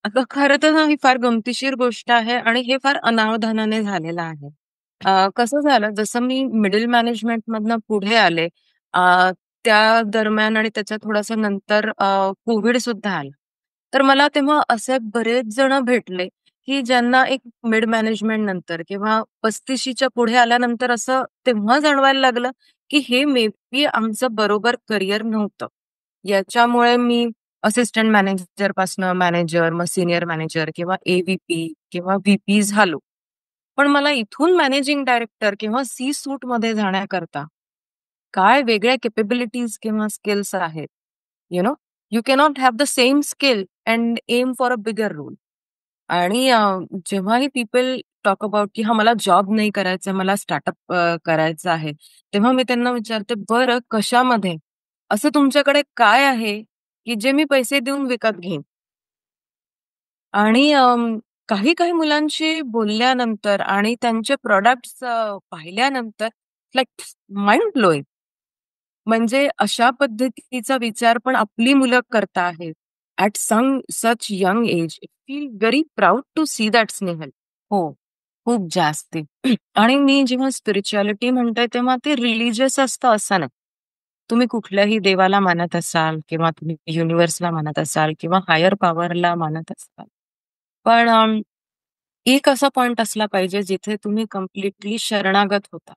अगं खरं तर ना, ही फार गमतीशीर गोष्ट आहे आणि हे फार अनावधानाने झालेलं आहे. कसं झालं, जसं मी मिडल मॅनेजमेंटमधनं पुढे आले, अ, त्या दरम्यान आणि त्याच्या थोडंसं नंतर कोव्हिड सुद्धा आला. तर मला तेव्हा असे बरेच जण भेटले, की ज्यांना एक मिड मॅनेजमेंट नंतर किंवा 35शीच्या पुढे आल्यानंतर असं तेव्हा जाणवायला लागलं, की हे मे बी आमचं बरोबर करियर नव्हतं. याच्यामुळे मी असिस्टंट मॅनेजरपासनं मॅनेजर, मग सीनियर मॅनेजर किंवा ए-व्ही-पी किंवा व्ही-पी झालो. पण मला इथून मॅनेजिंग डायरेक्टर किंवा सी सूटमध्ये जाण्याकरता काय वेगळ्या कॅपॅबिलिटीज किंवा स्किल्स आहेत. You know, you cannot have the same skill and aim for a bigger role. आणि जेव्हाही पीपल टॉक अबाउट की मला जॉब नाही करायचा मला स्टार्टअप करायचं आहे. तेव्हा मी त्यांना विचारते, "बरं कशामध्ये? असं तुमच्याकडे काय आहे, की जे मी पैसे देऊन विकत घेईन?" आणि काही-काही मुलांशी बोलल्यानंतर आणि त्यांचे प्रॉडक्ट्स पाहिल्यानंतर लाइक माइंड ब्लोइंग. म्हणजे अशा पद्धतीचा विचार पण आपली मुलं करता आहेत. At such young age. Feel very proud to see that Snehal. हो, खूप जास्ती. आणि मी जेव्हा स्पिरिच्युअलिटी म्हणते तेव्हा ते रिलिजियस असतं असं नाही. तुम्ही कुठल्याही देवाला मानत असाल किंवा तुम्ही युनिव्हर्सला मानत असाल किंवा हायर पॉवरला मानत असाल. पण एक असा पॉइंट असला पाहिजे जिथे तुम्ही कंप्लीटली शरणागत होता.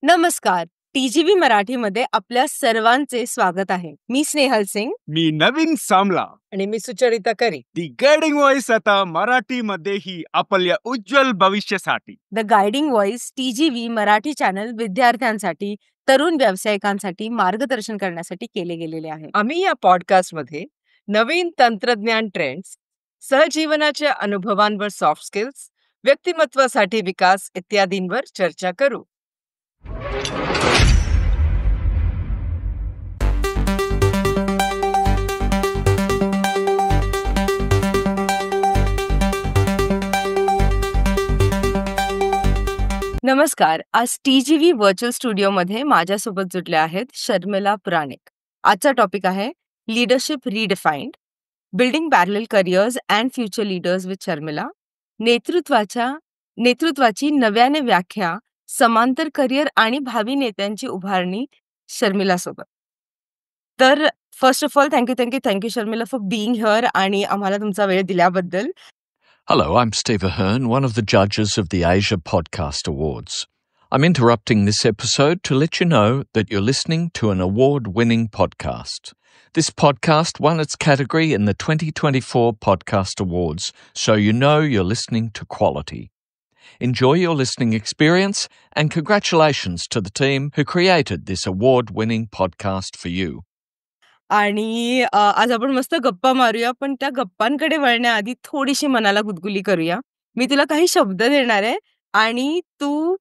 नमस्कार. टीजीव्ही मराठीमध्ये आपल्या सर्वांचे स्वागत आहे. मी स्नेहल सिंग मी नवीन सामला आणि मी Sucharita Kari. The guiding voice आता मराठीमध्येही आपल्या उज्ज्वल भविष्यासाठी. The guiding voice TGV Marathi channel विद्यार्थ्यांसाठी, तरुण व्यावसायिकांसाठी मार्गदर्शन करण्यासाठी केले गेलेले आहे. आम्ही या पॉडकास्टमध्ये नवीन तंत्रज्ञान ट्रेंड्स, सहजीवनाच्या अनुभवांवर सॉफ्ट स्किल्स, व्यक्तिमत्वासाठी विकास इत्यादींवर चर्चा करू. नमस्कार. आज टीजीव्ही व्हर्च्युअल स्टुडिओमध्ये माझ्यासोबत जुटल्या आहेत शर्मिला पुराणिक. आजचा टॉपिक आहे leadership redefined, building parallel careers and future leaders with Sharmila. नेतृत्वाची नव्याने व्याख्या, समांतर करिअर आणि भावी नेत्यांची उभारणी शर्मिला सोबत. तर first of all thank you Sharmila for being here आणि आम्हाला तुमचा वेळ दिल्याबद्दल. Hello, I'm Steve Ahern, one of the judges of the Asia Podcast Awards. I'm interrupting this episode to let you know that you're listening to an award-winning podcast. This podcast won its category in the 2024 Podcast Awards, so you know you're listening to quality. Enjoy your listening experience and congratulations to the team who created this award-winning podcast for you. आणि आज आपण मस्त गप्पा मारूया, पण त्या गप्पांकडे वळण्याआधी थोडीशी मनाला गुदगुली करूया. मी तुला काही शब्द देणार आहे आणि तू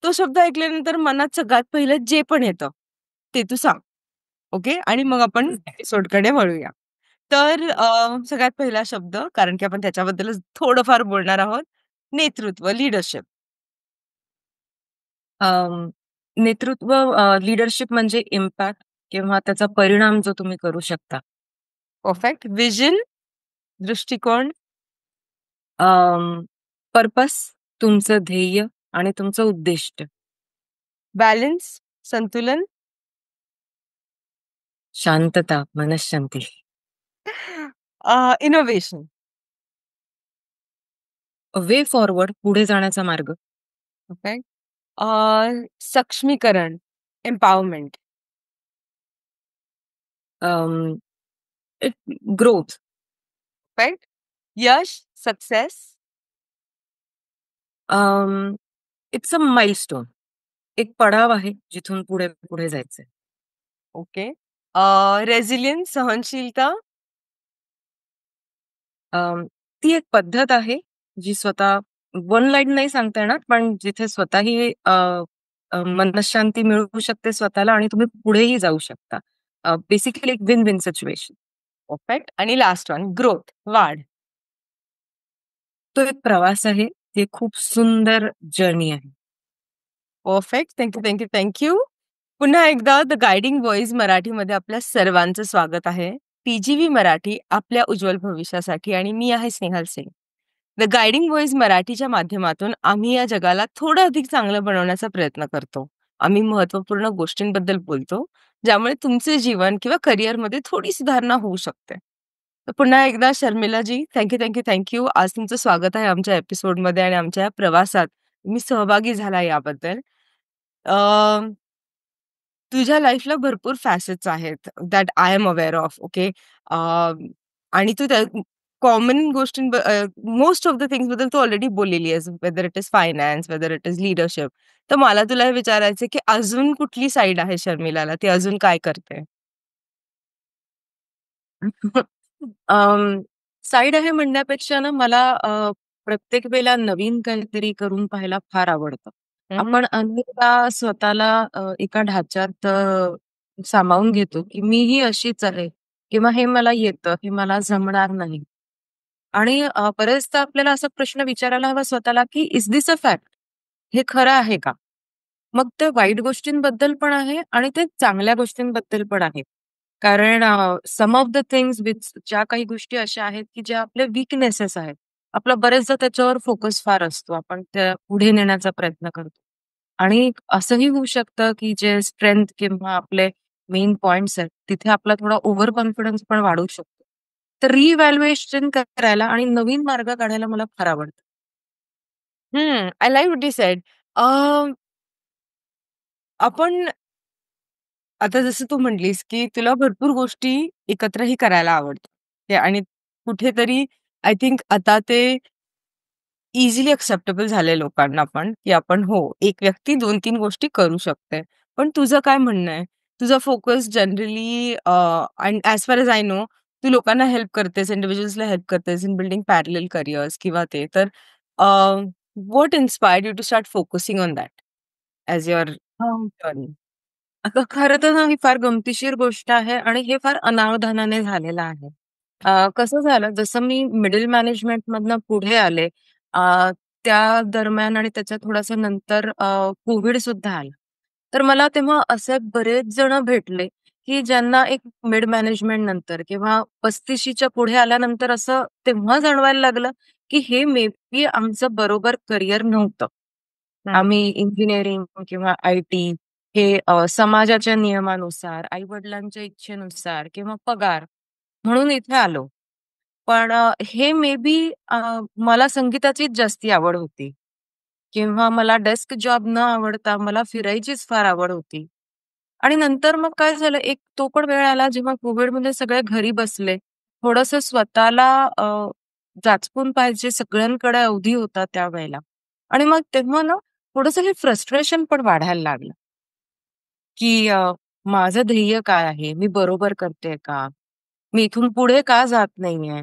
तो शब्द ऐकल्यानंतर मनात सगळ्यात पहिलं जे पण येतं, ते तू सांग. ओके? आणि मग आपण एपिसोडकडे वळूया. तर सगळ्यात पहिला शब्द, कारण की आपण त्याच्याबद्दलच थोडंफार बोलणार आहोत, नेतृत्व, लीडरशिप. नेतृत्व लीडरशिप म्हणजे इम्पॅक्ट किंवा त्याचा परिणाम जो तुम्ही करू शकता. परफेक्ट. विजन, दृष्टिकोन. पर्पस, तुमचं ध्येय आणि तुमचं उद्दिष्ट. बॅलन्स, संतुलन. शांतता, मनःशांती. इनोव्हेशन. वे फॉरवर्ड, पुढे जाण्याचा मार्ग. परफेक्ट. सक्षमीकरण, empowerment. Growth. Perfect. Yash, success. It's a milestone. एक पडाव आहे जिथून पुढे पुढे जायचंय. ओके. रेझिलियन्स, सहनशीलता. ती एक पद्धत आहे जी स्वतः वन लाईन नाही सांगता येणार, पण जिथे स्वतःही मनःशांती मिळवू शकते स्वतःला आणि तुम्ही पुढेही जाऊ शकता. बेसिकली एक विन विन सिच्युएशन. परफेक्ट. आणि लास्ट वन, ग्रोथ, वाढ. तो एक प्रवास आहे. ती एक खूप सुंदर जर्नी आहे. परफेक्ट. थँक्यू. पुन्हा एकदा द गायडिंग व्हॉइस मराठीमध्ये आपल्या सर्वांचं स्वागत आहे. PGV मराठी आपल्या उज्ज्वल भविष्यासाठी आणि मी आहे Snehal Singh. The guiding voice मराठीच्या माध्यमातून आम्ही या जगाला थोडं अधिक चांगलं बनवण्याचा प्रयत्न करतो. आम्ही महत्त्वपूर्ण गोष्टींबद्दल बोलतो, ज्यामुळे तुमचे जीवन किंवा करिअरमध्ये थोडी सुधारणा होऊ शकते. तर पुन्हा एकदा शर्मिलाजी, थँक यू. आज तुमचं स्वागत आहे आमच्या एपिसोडमध्ये आणि आमच्या या प्रवासात तुम्ही सहभागी झाला याबद्दल. अ, तुझ्या लाईफला भरपूर फॅसेट्स आहेत that I am aware of. Okay. आणि तू त्या common most of the things बद्दल तू ऑलरेडी बोललेली आहेस, whether it is finance, whether it is leadership. तर मला तुला हे विचारायचं की अजून कुठली साईड आहे शर्मिलाला, ती अजून काय करते? साईड आहे म्हणण्यापेक्षा ना मला प्रत्येक वेळेला नवीन काहीतरी करून पाहायला फार आवडतं. हम्म. आपण अनेकदा स्वतःला एका ढाच्यात सामावून घेतो, की मीही अशीच आहे किंवा हे मला येतं, हे मला जमणार नाही. आणि बरेचदा आपल्याला असा प्रश्न विचारायला हवा स्वतःला, की इज दिस अ फॅक्ट? हे खरं आहे का? मग त्या वाईट गोष्टींबद्दल पण आहे आणि ते चांगल्या गोष्टींबद्दल पण आहे. कारण सम ऑफ द थिंग्स ज्या काही गोष्टी अशा आहेत, की ज्या आपल्या वीकनेसेस आहेत. आपला बरेचदा त्याच्यावर फोकस फार असतो. आपण त्या पुढे नेण्याचा प्रयत्न करतो. आणि असंही होऊ शकतं, की जे स्ट्रेंथ किंवा आपले मेन पॉइंट्स आहेत, तिथे आपला थोडा ओव्हर कॉन्फिडन्स पण वाढू शकतो. तर रिव्हॅल्युएशन करायला आणि नवीन मार्ग काढायला मला फार आवडतं. I like what you sed. आपण आता जसं तू म्हटलीस, की तुला भरपूर गोष्टी एकत्रही करायला आवडतात. आणि कुठेतरी आय थिंक आता ते इझिली एक्सेप्टेबल झालंय लोकांना पण, की आपण हो, एक व्यक्ती 2-3 गोष्टी करू शकते. पण तुझं काय म्हणणं आहे? तुझा फोकस जनरली आणि as far as I know, तू लोकांना हेल्प करतेस, इंडिव्हिज्युअल्सला हेल्प करतेस इन बिल्डिंग पॅरलल करियर्स किंवा ते. तर what inspired you to start focusing on that as your journey? अगं, खरं तर ना, ही फार गमतीशीर गोष्ट आहे आणि हे फार अनावधानाने झालेलं आहे. कसं झालं, जसं मी मिडल मॅनेजमेंटमधनं पुढे आले, अ, त्या दरम्यान आणि त्याच्या थोडंसं नंतर कोव्हिड सुद्धा आला. तर मला तेव्हा असे बरेच जण भेटले, की ज्यांना एक मिड मॅनेजमेंट नंतर किंवा 35च्या पुढे आल्यानंतर असं तेव्हा जाणवायला लागलं, की हे मे बी आमचं बरोबर करियर नव्हतं. हं. आम्ही इंजिनिअरिंग किंवा आय-टी हे समाजाच्या नियमानुसार, आई-वडिलांच्या इच्छेनुसार किंवा पगार म्हणून इथे आलो. पण हे मे बी मला संगीताचीच जास्ती आवड होती किंवा मला डेस्क जॉब न आवडता मला फिरायचीच फार आवड होती. आणि नंतर मग काय झालं, एक तो पण वेळ आला जेव्हा कोव्हिडमध्ये सगळे घरी बसले. थोडंसं स्वतःला जाचपून पाहायचे सगळ्यांकडे अवधी होता त्यावेळेला. आणि मग तेव्हा ना थोडंसं हे फ्रस्ट्रेशन पण वाढायला लागलं. की माझं ध्येय काय आहे? मी बरोबर करतेय का? मी इथून पुढे का जात नाहीये?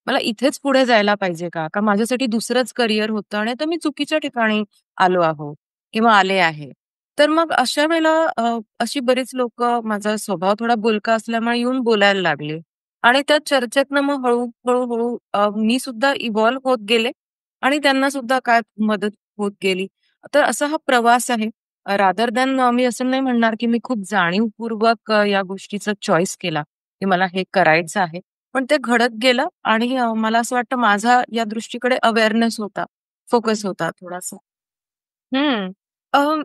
मला इथेच पुढे जायला पाहिजे का? का माझ्यासाठी दुसरंच करियर होतं आणि आता मी चुकीच्या ठिकाणी आलो आहो किंवा आले आहे. तर मग अशा वेळेला अशी बरीच लोकं माझा स्वभाव थोडा बोलका असल्यामुळे येऊन बोलायला लागले आणि त्या चर्चेतनं मग हळू मी सुद्धा इव्हॉल्व होत गेले आणि त्यांना सुद्धा काय मदत होत गेली. तर असा हा प्रवास आहे. रादर दॅन मी असं नाही म्हणणार, की मी खूप जाणीवपूर्वक या गोष्टीचा चॉईस केला, की मला हे करायचं आहे. पण ते घडत गेलं आणि मला असं वाटतं माझा या दृष्टीकडे अवेअरनेस होता, फोकस होता थोडासा. हं.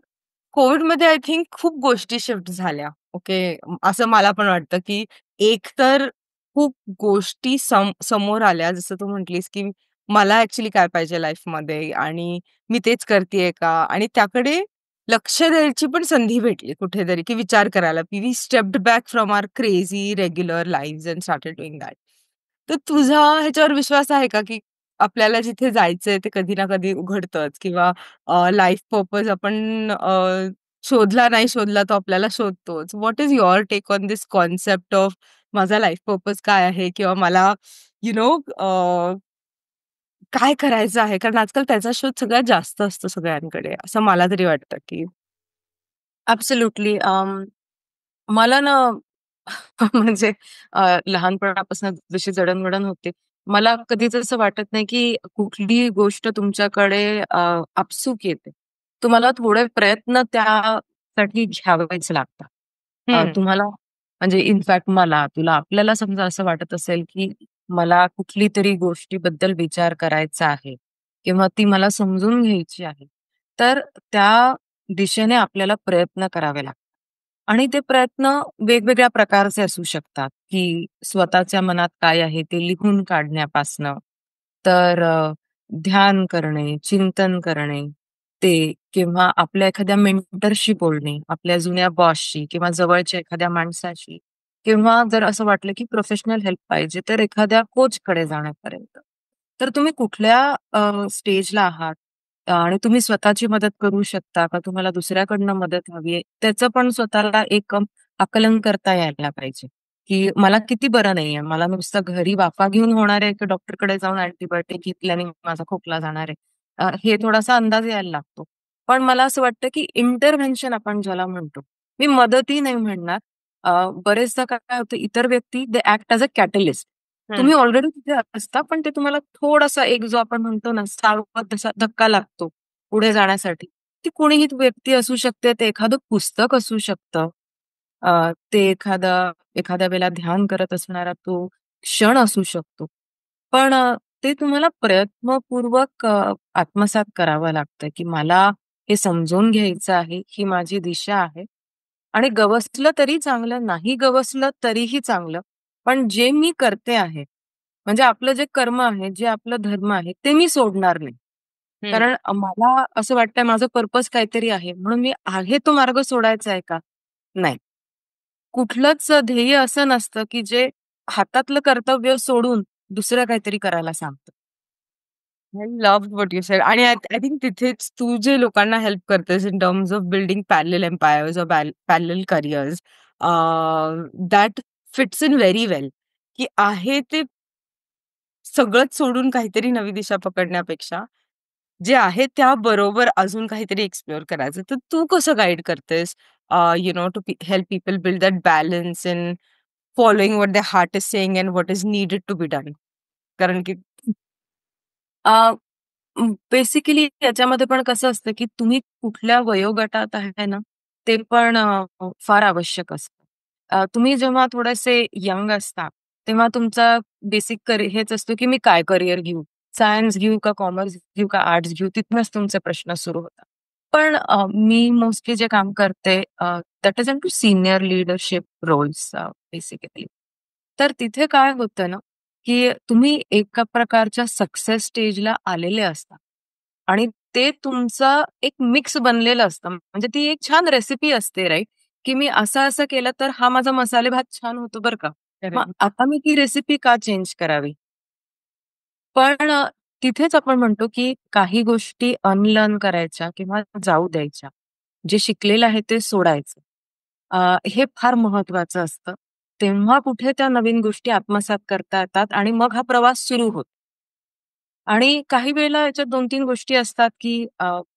कोविडमध्ये आय थिंक खूप गोष्टी शिफ्ट झाल्या. ओके. असं मला पण वाटतं, की एक तर खूप गोष्टी समोर आल्या. जसं तू म्हटलीस, की मला ॲक्चुअली काय पाहिजे लाईफमध्ये आणि मी तेच करतीये का? आणि त्याकडे लक्ष द्यायची पण संधी भेटली कुठेतरी, की विचार करायला. We stepped back from our crazy regular lives and started doing that. तर तुझा ह्याच्यावर विश्वास आहे का, की आपल्याला जिथे जायचंय ते कधी ना कधी उघडतंच किंवा लाईफ पर्पज आपण शोधला नाही शोधला तो आपल्याला शोधतोच. What is your take on this concept of माझा लाईफ पर्पज काय आहे? किंवा मला यू नो काय करायचं आहे? कारण आजकाल त्याचा शोध सगळ्यात जास्त असतो सगळ्यांकडे, असं मला तरी वाटतं, की ॲब्सोल्युटली. मला ना म्हणजे लहानपणापासून जशी जडण-घडण होते. मला कधीच असं वाटत नाही, की कुठलीही गोष्ट तुमच्याकडे आपसूक येते. तुम्हाला थोडे प्रयत्न त्यासाठी घ्यावेच लागतात. हं. तुम्हाला म्हणजे इनफॅक्ट तुला आपल्याला समजा असं वाटत असेल, की मला कुठली तरी गोष्टीबद्दल विचार करायचा आहे किंवा ती मला समजून घ्यायची आहे. तर त्या दिशेने आपल्याला प्रयत्न करावे लागतात. आणि ते प्रयत्न वेगवेगळ्या प्रकारचे असू शकतात, की स्वतःच्या मनात काय आहे ते लिहून काढण्यापासनं तर ध्यान करणे, चिंतन करणे, ते किंवा आपल्या एखाद्या मेंटरशी बोलणे, आपल्या जुन्या बॉसशी किंवा जवळच्या एखाद्या माणसाशी किंवा जर असं वाटलं की प्रोफेशनल हेल्प पाहिजे, तर एखाद्या कोचकडे जाण्यापर्यंत. तर तुम्ही कुठल्या स्टेजला आहात आणि तुम्ही स्वतःची मदत करू शकता का तुम्हाला दुसऱ्याकडनं मदत हवी आहे, त्याचं पण स्वतःला एक आकलन करता यायला पाहिजे, की मला किती बरं नाहीये. मला नुसतं घरी वाफा घेऊन होणार आहे, की डॉक्टरकडे जाऊन अँटिबायोटिक घेतल्याने माझा खोकला जाणार आहे. हे थोडासा अंदाज यायला लागतो. पण मला असं वाटतं, की इंटरव्हेन्शन आपण ज्याला म्हणतो, मी मदतही नाही म्हणणार. बरेचदा काय होतं इतर व्यक्ती they act as a catalyst. तुम्ही ऑलरेडी तिथे असता, पण ते तुम्हाला थोडासा एक जो आपण म्हणतो ना, सावध असा धक्का लागतो पुढे जाण्यासाठी. ती कोणीही व्यक्ती असू शकते, ते एखादं पुस्तक असू शकतं. ते एखाद्या वेळेला ध्यान करत असणारा तो क्षण असू शकतो. पण ते तुम्हाला प्रयत्नपूर्वक आत्मसात करावं लागतं, की मला हे समजून घ्यायचं आहे, ही माझी दिशा आहे आणि गवसलं तरी चांगलं, नाही गवसलं तरीही चांगलं. पण जे मी करते आहे, म्हणजे आपलं जे कर्म आहे, जे आपलं धर्म आहे, ते मी सोडणार नाही. हं. कारण मला असं वाटतंय माझं पर्पज काहीतरी आहे, म्हणून मी आहे तो मार्ग सोडायचा आहे का? नाही. कुठलंच ध्येय असं नसतं, की जे हातातलं कर्तव्य सोडून दुसरं काहीतरी करायला सांगतं. I love what you said आणि आय थिंक तिथेच तू जे लोकांना हेल्प करतेस in terms of building parallel empires or parallel careers that fits in very well, की आहे ते सगळंच सोडून काहीतरी नवी दिशा पकडण्यापेक्षा जे आहे त्याबरोबर अजून काहीतरी एक्सप्लोर करायचं. तर तू कसं गाईड करतेस to help people build that balance in following what their heart is saying and what is needed to be done? कारण की बेसिकली याच्यामध्ये पण कसं असतं, की तुम्ही कुठल्या वयोगटात आहे ना, ते पण फार आवश्यक असतं. तुम्ही जेव्हा थोडेसे यंग असता, तेव्हा तुमचा बेसिक हेच असतो, की मी काय करियर घेऊ? सायन्स घेऊ का कॉमर्स घेऊ का आर्ट्स घेऊ? तिथूनच तुमचे प्रश्न सुरू होतात. पण मी मोस्टली जे काम करते that is into senior leadership roles basically. तर तिथे काय होतं ना, की तुम्ही एका प्रकारच्या सक्सेस स्टेजला आलेले असता आणि ते तुमचं एक मिक्स बनलेलं असतं. म्हणजे ती एक छान रेसिपी असते राइट, की मी असं-असं केलं तर हा माझा मसाले भात छान होतो बरं का. मग करेक्ट. आता मी ती रेसिपी का चेंज करावी? पण तिथेच आपण म्हणतो, की काही गोष्टी अनलर्न करायच्या किंवा जाऊ द्यायच्या. जे शिकलेलं आहे ते सोडायचं. हे फार महत्वाचं असतं. तेव्हा कुठे त्या नवीन गोष्टी आत्मसात करता येतात आणि मग हा प्रवास सुरू होतो. आणि काही वेळेला याच्यात 2-3 गोष्टी असतात, की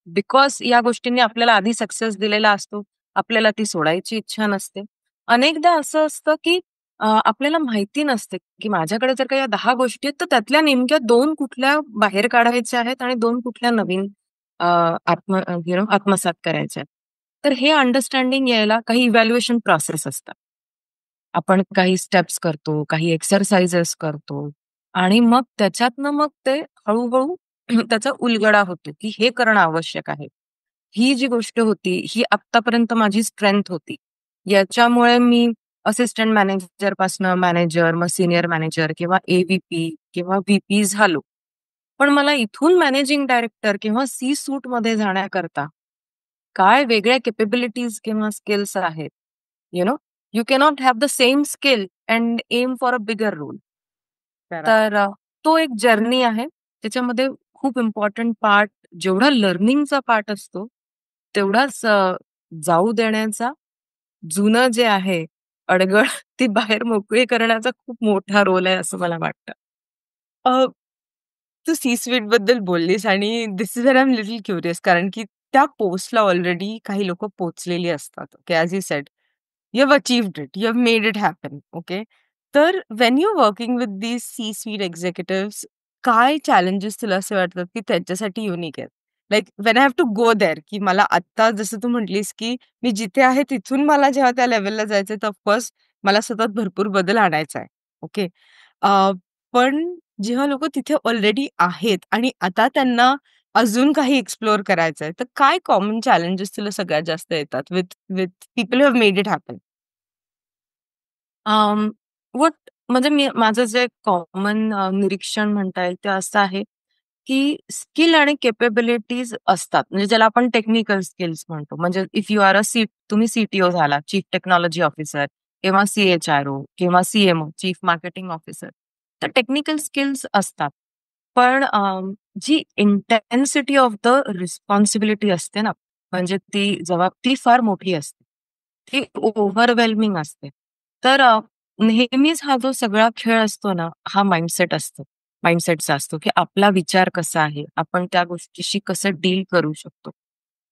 बिकॉज या गोष्टींनी आपल्याला आधी सक्सेस दिलेला असतो. आपल्याला ती सोडायची इच्छा नसते. अनेकदा असं असतं, की आपल्याला माहिती नसते, की माझ्याकडे जर का या 10 गोष्टी आहेत, तर त्यातल्या नेमक्या 2 कुठल्या बाहेर काढायच्या आहेत आणि 2 कुठल्या नवीन अ, आत्मसात करायच्या आहेत. तर हे अंडरस्टँडिंग यायला काही इव्हॅल्युएशन प्रोसेस असतात. आपण काही स्टेप्स करतो, काही एक्सरसाइजेस करतो आणि मग त्याच्यातनं मग ते हळू-हळू त्याचा उलगडा होतो, की हे करणं आवश्यक आहे. ही जी गोष्ट होती, ही आत्तापर्यंत माझी स्ट्रेंथ होती. याच्यामुळे मी असिस्टंट मॅनेजरपासनं मॅनेजर, मग सीनियर मॅनेजर किंवा ए-व्ही-पी किंवा व्ही-पी झालो. पण मला इथून मॅनेजिंग डायरेक्टर किंवा सी सूटमध्ये जाण्याकरता काय वेगळ्या कॅपेबिलिटीज किंवा स्किल्स आहेत. You know, you cannot have the same skill and aim for a bigger role. Correct. तर तो एक जर्नी आहे. त्याच्यामध्ये खूप इम्पोर्टंट पार्ट जेवढा लर्निंगचा पार्ट असतो, तेवढाच जाऊ देण्याचा, जुनं जे आहे अडगळ ती बाहेर मोकळी करण्याचा खूप मोठा रोल आहे असं मला वाटतं. अ, तू सी स्वीट बद्दल बोललीस आणि this is where I am little curious कारण की त्या पोस्टला ऑलरेडी काही लोकं पोहोचलेली असतात. Okay, as you said. You have achieved it. You have made it happen. Okay. तर when you working with these C suite executives काय चॅलेंजेस तुला असे वाटतात की त्यांच्यासाठी युनिक आहेत? Like when I have to go there की मला आत्ता जसं तू म्हटलीस की मी जिथे आहे तिथून मला जेव्हा त्या लेव्हलला जायचंय तर ऑफकोर्स मला सतत भरपूर बदल आणायचा आहे. ओके. पण जेव्हा लोकं तिथे ऑलरेडी आहेत आणि आता त्यांना अजून काही एक्सप्लोर करायचं आहे, तर काय कॉमन चॅलेंजेस तुला सगळ्यात जास्त येतात with with people who have made it happen? Um, what म्हणजे माझं जे कॉमन निरीक्षण म्हणता येईल ते असं आहे, की स्किल आणि कॅपेबिलिटीज असतात. म्हणजे ज्याला आपण टेक्निकल स्किल्स म्हणतो. म्हणजे इफ यू आर तुम्ही CTO झाला, चीफ टेक्नॉलॉजी ऑफिसर किंवा CHRO किंवा CMO, चीफ मार्केटिंग ऑफिसर. तर टेक्निकल स्किल्स असतात. पण जी इंटेन्सिटी ऑफ द रिस्पॉन्सिबिलिटी असते ना, म्हणजे ती फार मोठी असते. ती ओव्हरवेल्मिंग असते. तर नेहमीच हा जो सगळा खेळ असतो ना, हा माइंडसेटचा असतो, की आपला विचार कसा आहे, आपण त्या गोष्टीशी कसं डील करू शकतो.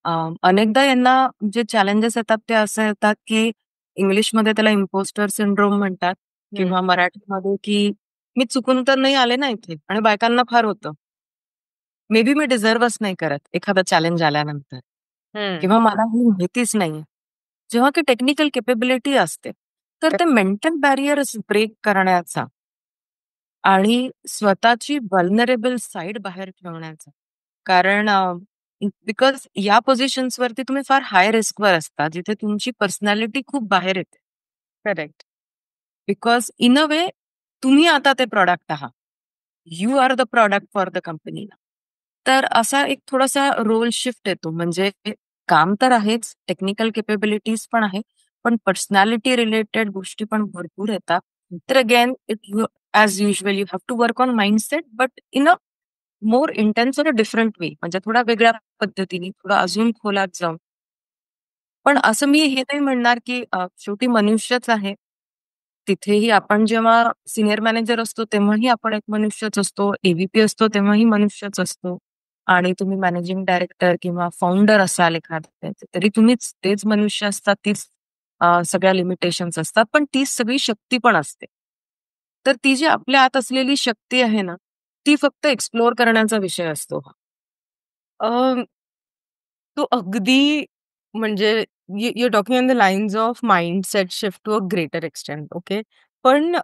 अ, अनेकदा यांना जे चॅलेंजेस येतात ते असे येतात, की इंग्लिशमध्ये त्याला इम्पोस्टर सिंड्रोम म्हणतात हं, किंवा मराठीमध्ये, की मी चुकून तर नाही आले ना इथे आणि बायकांना फार होतं. मे बी मी डिझर्व्हच नाही करत एखादा चॅलेंज आल्यानंतर हं. किंवा मला ही माहितीच नाहीये. जेव्हा की टेक्निकल कॅपेबिलिटी असते, तर ते मेंटल बॅरियर्स ब्रेक करण्याचा आणि स्वतःची व्हल्नरेबल साइड बाहेर ठेवण्याचा. कारण बिकॉज या पोझिशन्सवरती तुम्ही फार हाय रिस्कवर असता, जिथे तुमची पर्सनॅलिटी खूप बाहेर येते. Correct. Because in a way तुम्ही आता ते प्रॉडक्ट आहात. You are the product for the company. तर असा एक थोडासा रोल शिफ्ट येतो. म्हणजे काम तर आहेच, टेक्निकल कॅपेबिलिटीज पण आहे, पण पर्सनॅलिटी रिलेटेड गोष्टी पण भरपूर येतात. तर again as usual you have to work on mindset, but in a more intense or a different way. म्हणजे थोडा वेगळ्या पद्धतीने, थोडं अजून खोलात जाऊन. पण असं मी हे नाही म्हणणार, की शेवटी मनुष्यच आहे. तिथेही आपण जेव्हा सीनियर मॅनेजर असतो, तेव्हाही आपण एक मनुष्यच असतो. ए असतो, तेव्हाही मनुष्यच असतो. आणि तुम्ही मॅनेजिंग डायरेक्टर किंवा फाउंडर असाल एखाद्याचे, तरी तुम्हीच तेच मनुष्य असतात. तीच सगळ्या लिमिटेशन्स असतात. पण तीच सगळी शक्ती पण असते. तर ती जी आपल्या आत असलेली शक्ती आहे ना, ती फक्त एक्सप्लोर करण्याचा विषय असतो. अ, तू अगदी म्हणजे you talking on the lines of mindset shift to a greater extent. Okay. पण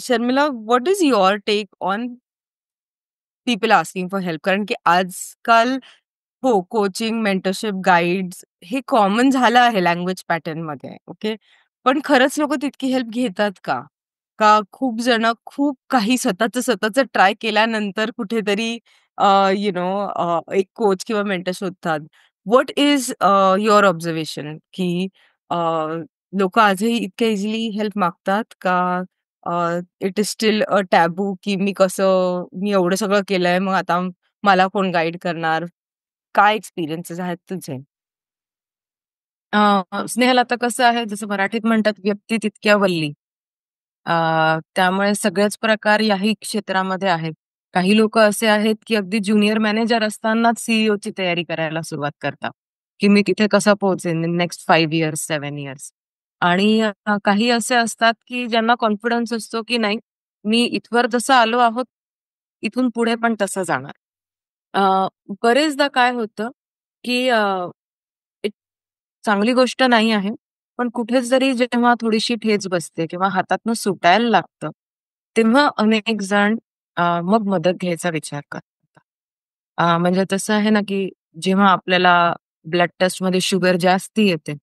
Sharmila, what is your take on people asking for help? कारण की आजकाल हो, कोचिंग, मेंटरशिप, गाईड्स हे कॉमन झालं आहे लँग्वेज पॅटर्नमध्ये. ओके. पण खरंच लोकं तितकी हेल्प घेतात का? का खूप जण खूप काही स्वतःचं ट्राय केल्यानंतर कुठेतरी एक कोच किंवा मेंटर शोधतात. व्हॉट इज युअर ऑब्झर्वेशन की अ, लोकं आजही इतक्या इझिली हेल्प मागतात का? It is still a taboo की मी एवढं सगळं केलंय, मग आता मला कोण गाईड करणार? काय एक्सपिरियन्सेस आहेत तुझे? स्नेहल आता कसं आहे, जसं मराठीत म्हणतात, व्यक्ती तितक्या वल्ली. अ, त्यामुळे सगळेच प्रकार याही क्षेत्रामध्ये आहेत. काही लोकं असे आहेत, की अगदी ज्युनियर मॅनेजर असतानाच ची तयारी करायला सुरुवात करतात, की मी तिथे कसा पोहोचेन इन नेक्स्ट 5 इयर्स, 7 इयर्स. आणि काही असे असतात, की ज्यांना कॉन्फिडन्स असतो, की नाही, मी इथवर जसं आलो आहोत, इथून पुढे पण तसं जाणार. बरेचदा काय होतं, की एक चांगली गोष्ट नाही आहे. पण कुठेच जरी जेव्हा थोडीशी ठेच बसते किंवा हातातनं सुटायला लागतं, तेव्हा अनेक जण मग मदत घ्यायचा विचार करतात. म्हणजे तसं आहे ना, की जेव्हा आपल्याला ब्लड टेस्टमध्ये शुगर जास्ती येते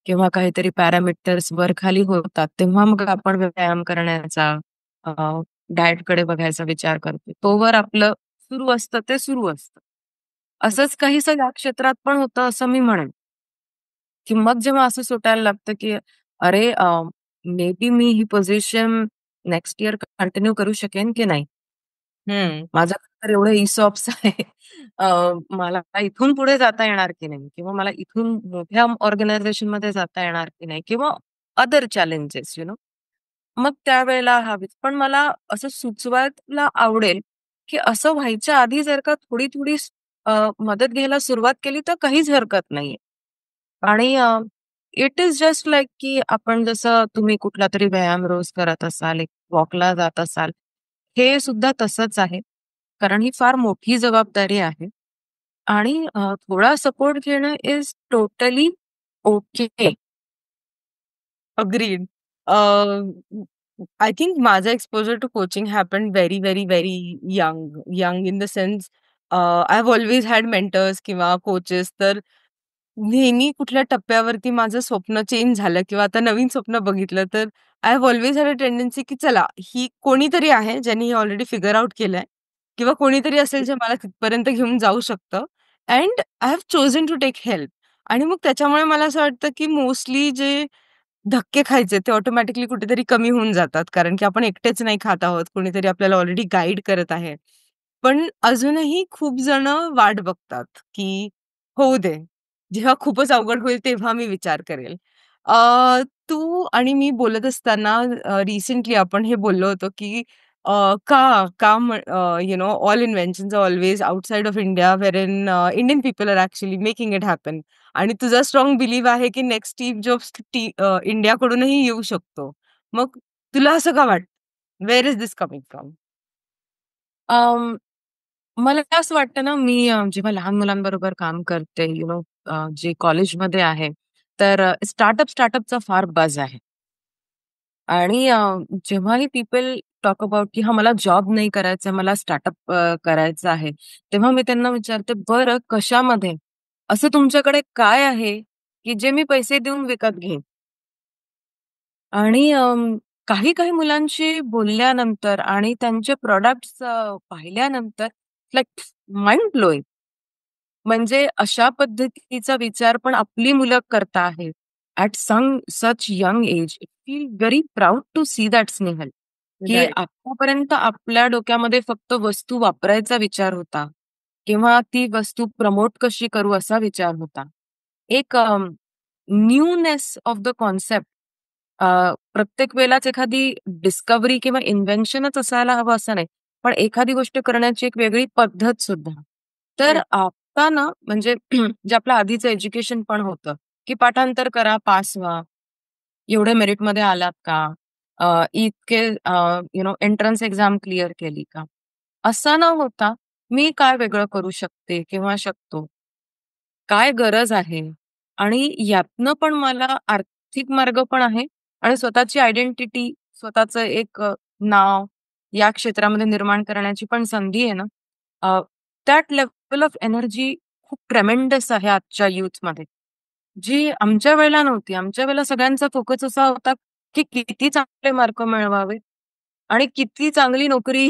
किंवा काहीतरी पॅरामीटर्स वर-खाली होतात, तेव्हा मग आपण व्यायाम करण्याचा, अ, डाएटकडे बघायचा विचार करतो. तोवर आपलं सुरू असतं ते सुरू असतं. असंच काहीसं या क्षेत्रात पण होतं असं मी म्हणेन. की मग जेव्हा असं सुटायला लागतं, की अरे, may be me he position next year continue करू शकेन की नाही? हं. माझ्याकडे तर एवढे ESOPs आहे. अ, मला इथून पुढे जाता येणार की नाही? किंवा मला इथून मोठ्या ऑर्गनायझेशनमध्ये जाता येणार की नाही? किंवा अदर चॅलेंजेस मग त्यावेळेला हवीच. पण मला असं सुचवायला आवडेल, की असं व्हायच्या आधी जर का थोडी-थोडी मदत घ्यायला सुरुवात केली तर काहीच हरकत नाहीये. आणि इट इज जस्ट लाइक की आपण जसं तुम्ही कुठलातरी व्यायाम रोज करत असाल, एक वॉकला जात असाल, हे सुद्धा तसंच आहे. कारण ही फार मोठी जबाबदारी आहे आणि थोडा सपोर्ट घेणं is totally okay. Agreed. I think माझा exposure to coaching happen very, very, very young. Young in the sense I have always had mentors किंवा कोचेस. तर नेहमी कुठल्या टप्प्यावरती माझं स्वप्न चेंज झालं किंवा आता नवीन स्वप्न बघितलं, तर I have always had a tendency की चला, ही कोणीतरी आहे ज्यांनी हे ऑलरेडी फिगर आउट केलंय किंवा कोणीतरी असेल जे मला तिथपर्यंत घेऊन जाऊ शकतं and I have chosen to take help. आणि मग त्याच्यामुळे मला असं वाटतं की मोस्टली जे धक्के खायचे ते ऑटोमॅटिकली कुठेतरी कमी होऊन जातात. कारण की आपण एकटेच नाही खात आहोत. कोणीतरी आपल्याला ऑलरेडी गाईड करत आहे. पण अजूनही खूप जण वाट बघतात, की होऊ दे. जेव्हा खूपच अवघड होईल तेव्हा मी विचार करेल. तू आणि मी बोलत असताना रिसेंटली आपण हे बोललो होतो, की का का all inventions are always outside of India wherein Indian people are actually making it happen. आणि तुझा स्ट्राँग बिलीव्ह आहे, की नेक्स्ट स्टीव्ह जॉब्स इंडियाकडूनही येऊ शकतो. मग तुला असं का वाटतं? Where is this coming from? अं, मला असं वाटतं ना, मी जेव्हा लहान मुलांबरोबर काम करते, जे कॉलेजमध्ये आहे, तर स्टार्टअपचा फार बझ आहे. आणि जेव्हाही पीपल टॉक अबाउट की हां, मला जॉब नाही करायचा, मला स्टार्टअप करायचं आहे. तेव्हा मी त्यांना विचारते, "बरं कशामध्ये? असं तुमच्याकडे काय आहे, की जे मी पैसे देऊन विकत घेईन?" आणि काही-काही मुलांशी बोलल्यानंतर आणि त्यांचे प्रॉडक्ट्स पाहिल्यानंतर लाइक माइंड ब्लोइंग. म्हणजे अशा पद्धतीचा विचार पण आपली मुलं करत आहेत. At such young age. Feel very proud to see that Snehal, की राइट. आतापर्यंत आपल्या डोक्यामध्ये फक्त वस्तू वापरायचा विचार होता किंवा ती वस्तू प्रमोट कशी करू असा विचार होता. एक न्यूनेस ऑफ द कॉन्सेप्ट प्रत्येक वेळेलाच एखादी डिस्कव्हरी किंवा इन्व्हेन्शनच असायला हवं असं नाही. पण एखादी गोष्ट करण्याची एक वेगळी पद्धत सुद्धा. तर हं. आता ना म्हणजे जे आपलं आधीचं एज्युकेशन पण होतं, की पाठांतर करा, पास व्हा. एवढे मेरिटमध्ये आलात का? इतके एंट्रन्स एक्झाम क्लिअर केली का? असं न होता मी काय वेगळं करू शकते किंवा शकतो? काय गरज आहे? आणि यातनं पण मला आर्थिक मार्ग पण आहे आणि स्वतःची आयडेंटिटी, स्वतःचं एक नाव या क्षेत्रामध्ये निर्माण करण्याची पण संधी आहे ना, दॅट लेव्हल ऑफ एनर्जी खूप ट्रेमेंडस आहे आजच्या यूथमध्ये. जी आमच्या वेळेला नव्हती. आमच्या वेळेला सगळ्यांचा फोकस असा होता, की किती चांगले मार्क मिळवावे आणि किती चांगली नोकरी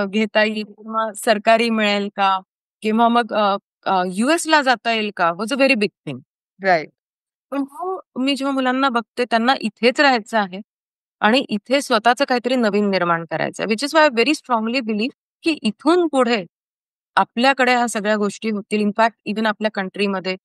घेता येईल किंवा सरकारी मिळेल का? किंवा मग यूएसला जाता येईल का? Was a very big thing. Right. पण हो, मी जेव्हा मुलांना बघते त्यांना इथेच राहायचं आहे आणि इथे स्वतःचं काहीतरी नवीन निर्माण करायचं आहे. Which is why I very strongly believe की इथून पुढे आपल्याकडे ह्या सगळ्या गोष्टी होतील. इनफॅक्ट इव्हन आपल्या कंट्रीमध्ये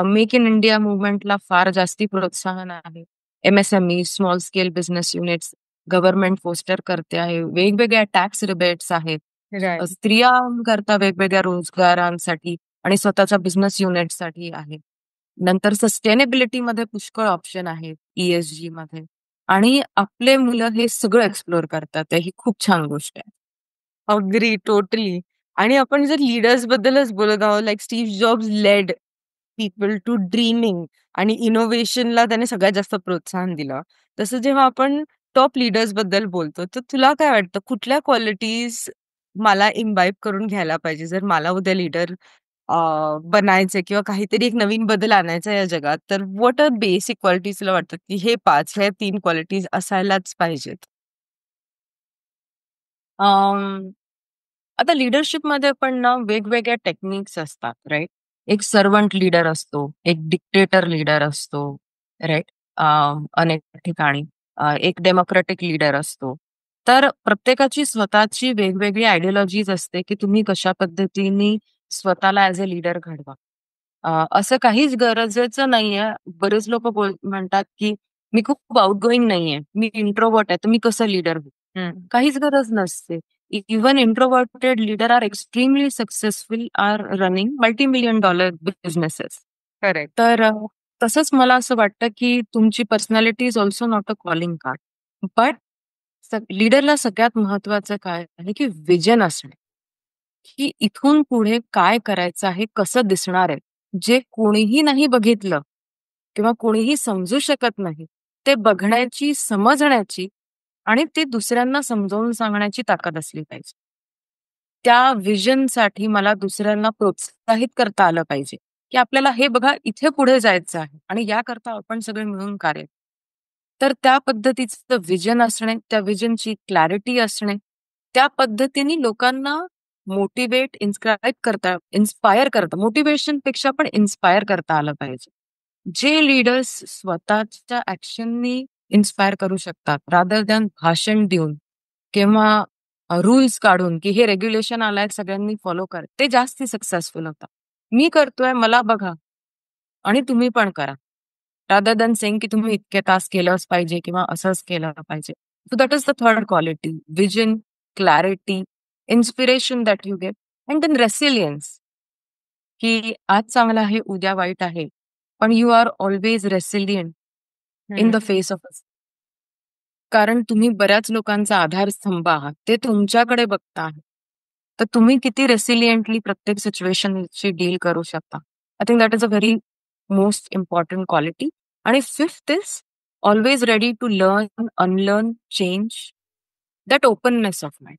मेक इन इंडिया मूव्हमेंटला फार जास्ती प्रोत्साहन आहे. MSME, small scale business units government foster करते आहे. वेगवेगळ्या टॅक्स रिबेट्स आहेत. राइट. स्त्रियांकरता वेगवेगळ्या रोजगारांसाठी आणि स्वतःच्या बिझनेस युनिटसाठी आहे. नंतर सस्टेनेबिलिटीमध्ये पुष्कळ ऑप्शन आहेत, ई-एस-जीमध्ये आणि आपले मुलं हे सगळं एक्सप्लोर करतात आहे. ही खूप छान गोष्ट आहे. Agree totally. आणि आपण जर लीडर्स बद्दलच बोलत आहोत, like Steve Jobs led people to dreaming आणि इनोव्हेशनला त्याने सगळ्यात जास्त प्रोत्साहन दिलं. तसं जेव्हा आपण टॉप लीडर्स बद्दल बोलतो, तर तुला काय वाटतं कुठल्या क्वालिटीज मला इम्बाईब करून घ्यायला पाहिजे जर मला उद्या लीडर बनायचंय किंवा काहीतरी एक नवीन बदल आणायचा या जगात, तर व्हॉट आर बेसिक क्वालिटीज तुला वाटतात, की हे 5 हे 3 क्वालिटीज असायलाच पाहिजेत? अं, आता लीडरशिपमध्ये पण ना वेगवेगळ्या टेक्निक्स असतात, राइट? एक सर्व्हंट लीडर असतो, एक डिक्टेटर लीडर असतो, राइट? अनेक ठिकाणी एक डेमोक्रॅटिक लीडर असतो. तर प्रत्येकाची स्वतःची वेगवेगळी आयडिओलॉजीज असते, की तुम्ही कशा पद्धतीने स्वतःला ॲज अ लीडर घडवा. असं काहीच गरजेचं नाहीये. बरेच लोकं म्हणतात, की मी खूप आउटगोइंग नाहीये, मी इंट्रोव्हर्ट आहे, तर मी कसं लीडर होऊ? हं. काहीच गरज नसते. Even introverted leader are extremely successful are running multi million dollar businesses. Correct. तर तसंच मला असं वाटतं, की तुमची personality is also not a calling card. But लीडरला सगळ्यात महत्त्वाचं काय आहे, की व्हिजन असणे, की इथून पुढे काय करायचं आहे, कसं दिसणार आहे, जे कोणीही नाही बघितलं किंवा कोणीही समजू शकत नाही. ते बघण्याची, समजण्याची आणि ते दुसऱ्यांना समजावून सांगण्याची ताकद असली पाहिजे. त्या व्हिजनसाठी मला दुसऱ्यांना प्रोत्साहित करता आलं पाहिजे, की आपल्याला हे बघा इथे पुढे जायचं आहे आणि याकरता आपण सगळे मिळून कार्य. तर त्या पद्धतीचं व्हिजन असणे, त्या व्हिजनची क्लॅरिटी असणे, त्या पद्धतीने लोकांना मोटिव्हेट, इन्स्पायर करता मोटिव्हेशनपेक्षा पण इन्स्पायर करता आलं पाहिजे. जे लीडर्स स्वतःच्या ॲक्शननी इन्स्पायर करू शकतात, रादर दॅन भाषण देऊन किंवा रूल्स काढून, की हे रेग्युलेशन आलंय सगळ्यांनी फॉलो करा. ते जास्ती सक्सेसफुल होतात. मी करतोय मला बघा आणि तुम्ही पण करा. रादर दॅन सेइंग की तुम्ही इतके तास केलंच पाहिजे किंवा असंच केलं पाहिजे. So that is the third quality. Vision, clarity, inspiration that you get and then resilience, की आज चांगलं आहे, उद्या वाईट आहे. पण you are always resilient in the face of कारण तुम्ही बऱ्याच लोकांचा आधारस्तंभ आहात. ते तुमच्याकडे बघता आहेत. तर तुम्ही किती रेसिलियंटली प्रत्येक सिच्युएशनशी डील करू शकता. I think that is a very most important quality. आणि fifth is always ready to learn, unlearn, change. That openness of mind.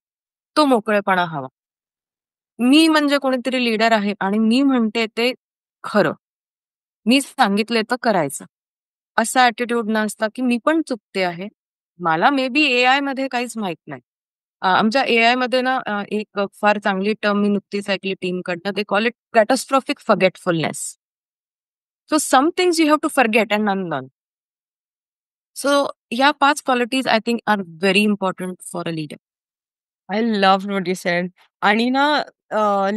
तो मोकळेपणा हवा. मी म्हणजे कोणीतरी लीडर आहे आणि मी म्हणते ते खरं. मी सांगितलंय तर करायचं. असा ॲटिट्यूड नसता, की मी पण चुकते आहे. मला मे बी एआयमध्ये काहीच माहीत नाही. आमच्या एआयमध्ये ना एक फार चांगली टर्म मी नुकतीच ऐकली टीमकडनं. They call it catastrophic forgetfulness. So some things you have to forget and unlearn. So ह्या 5 qualities I think are very important for a leader. I love what you said. आणि ना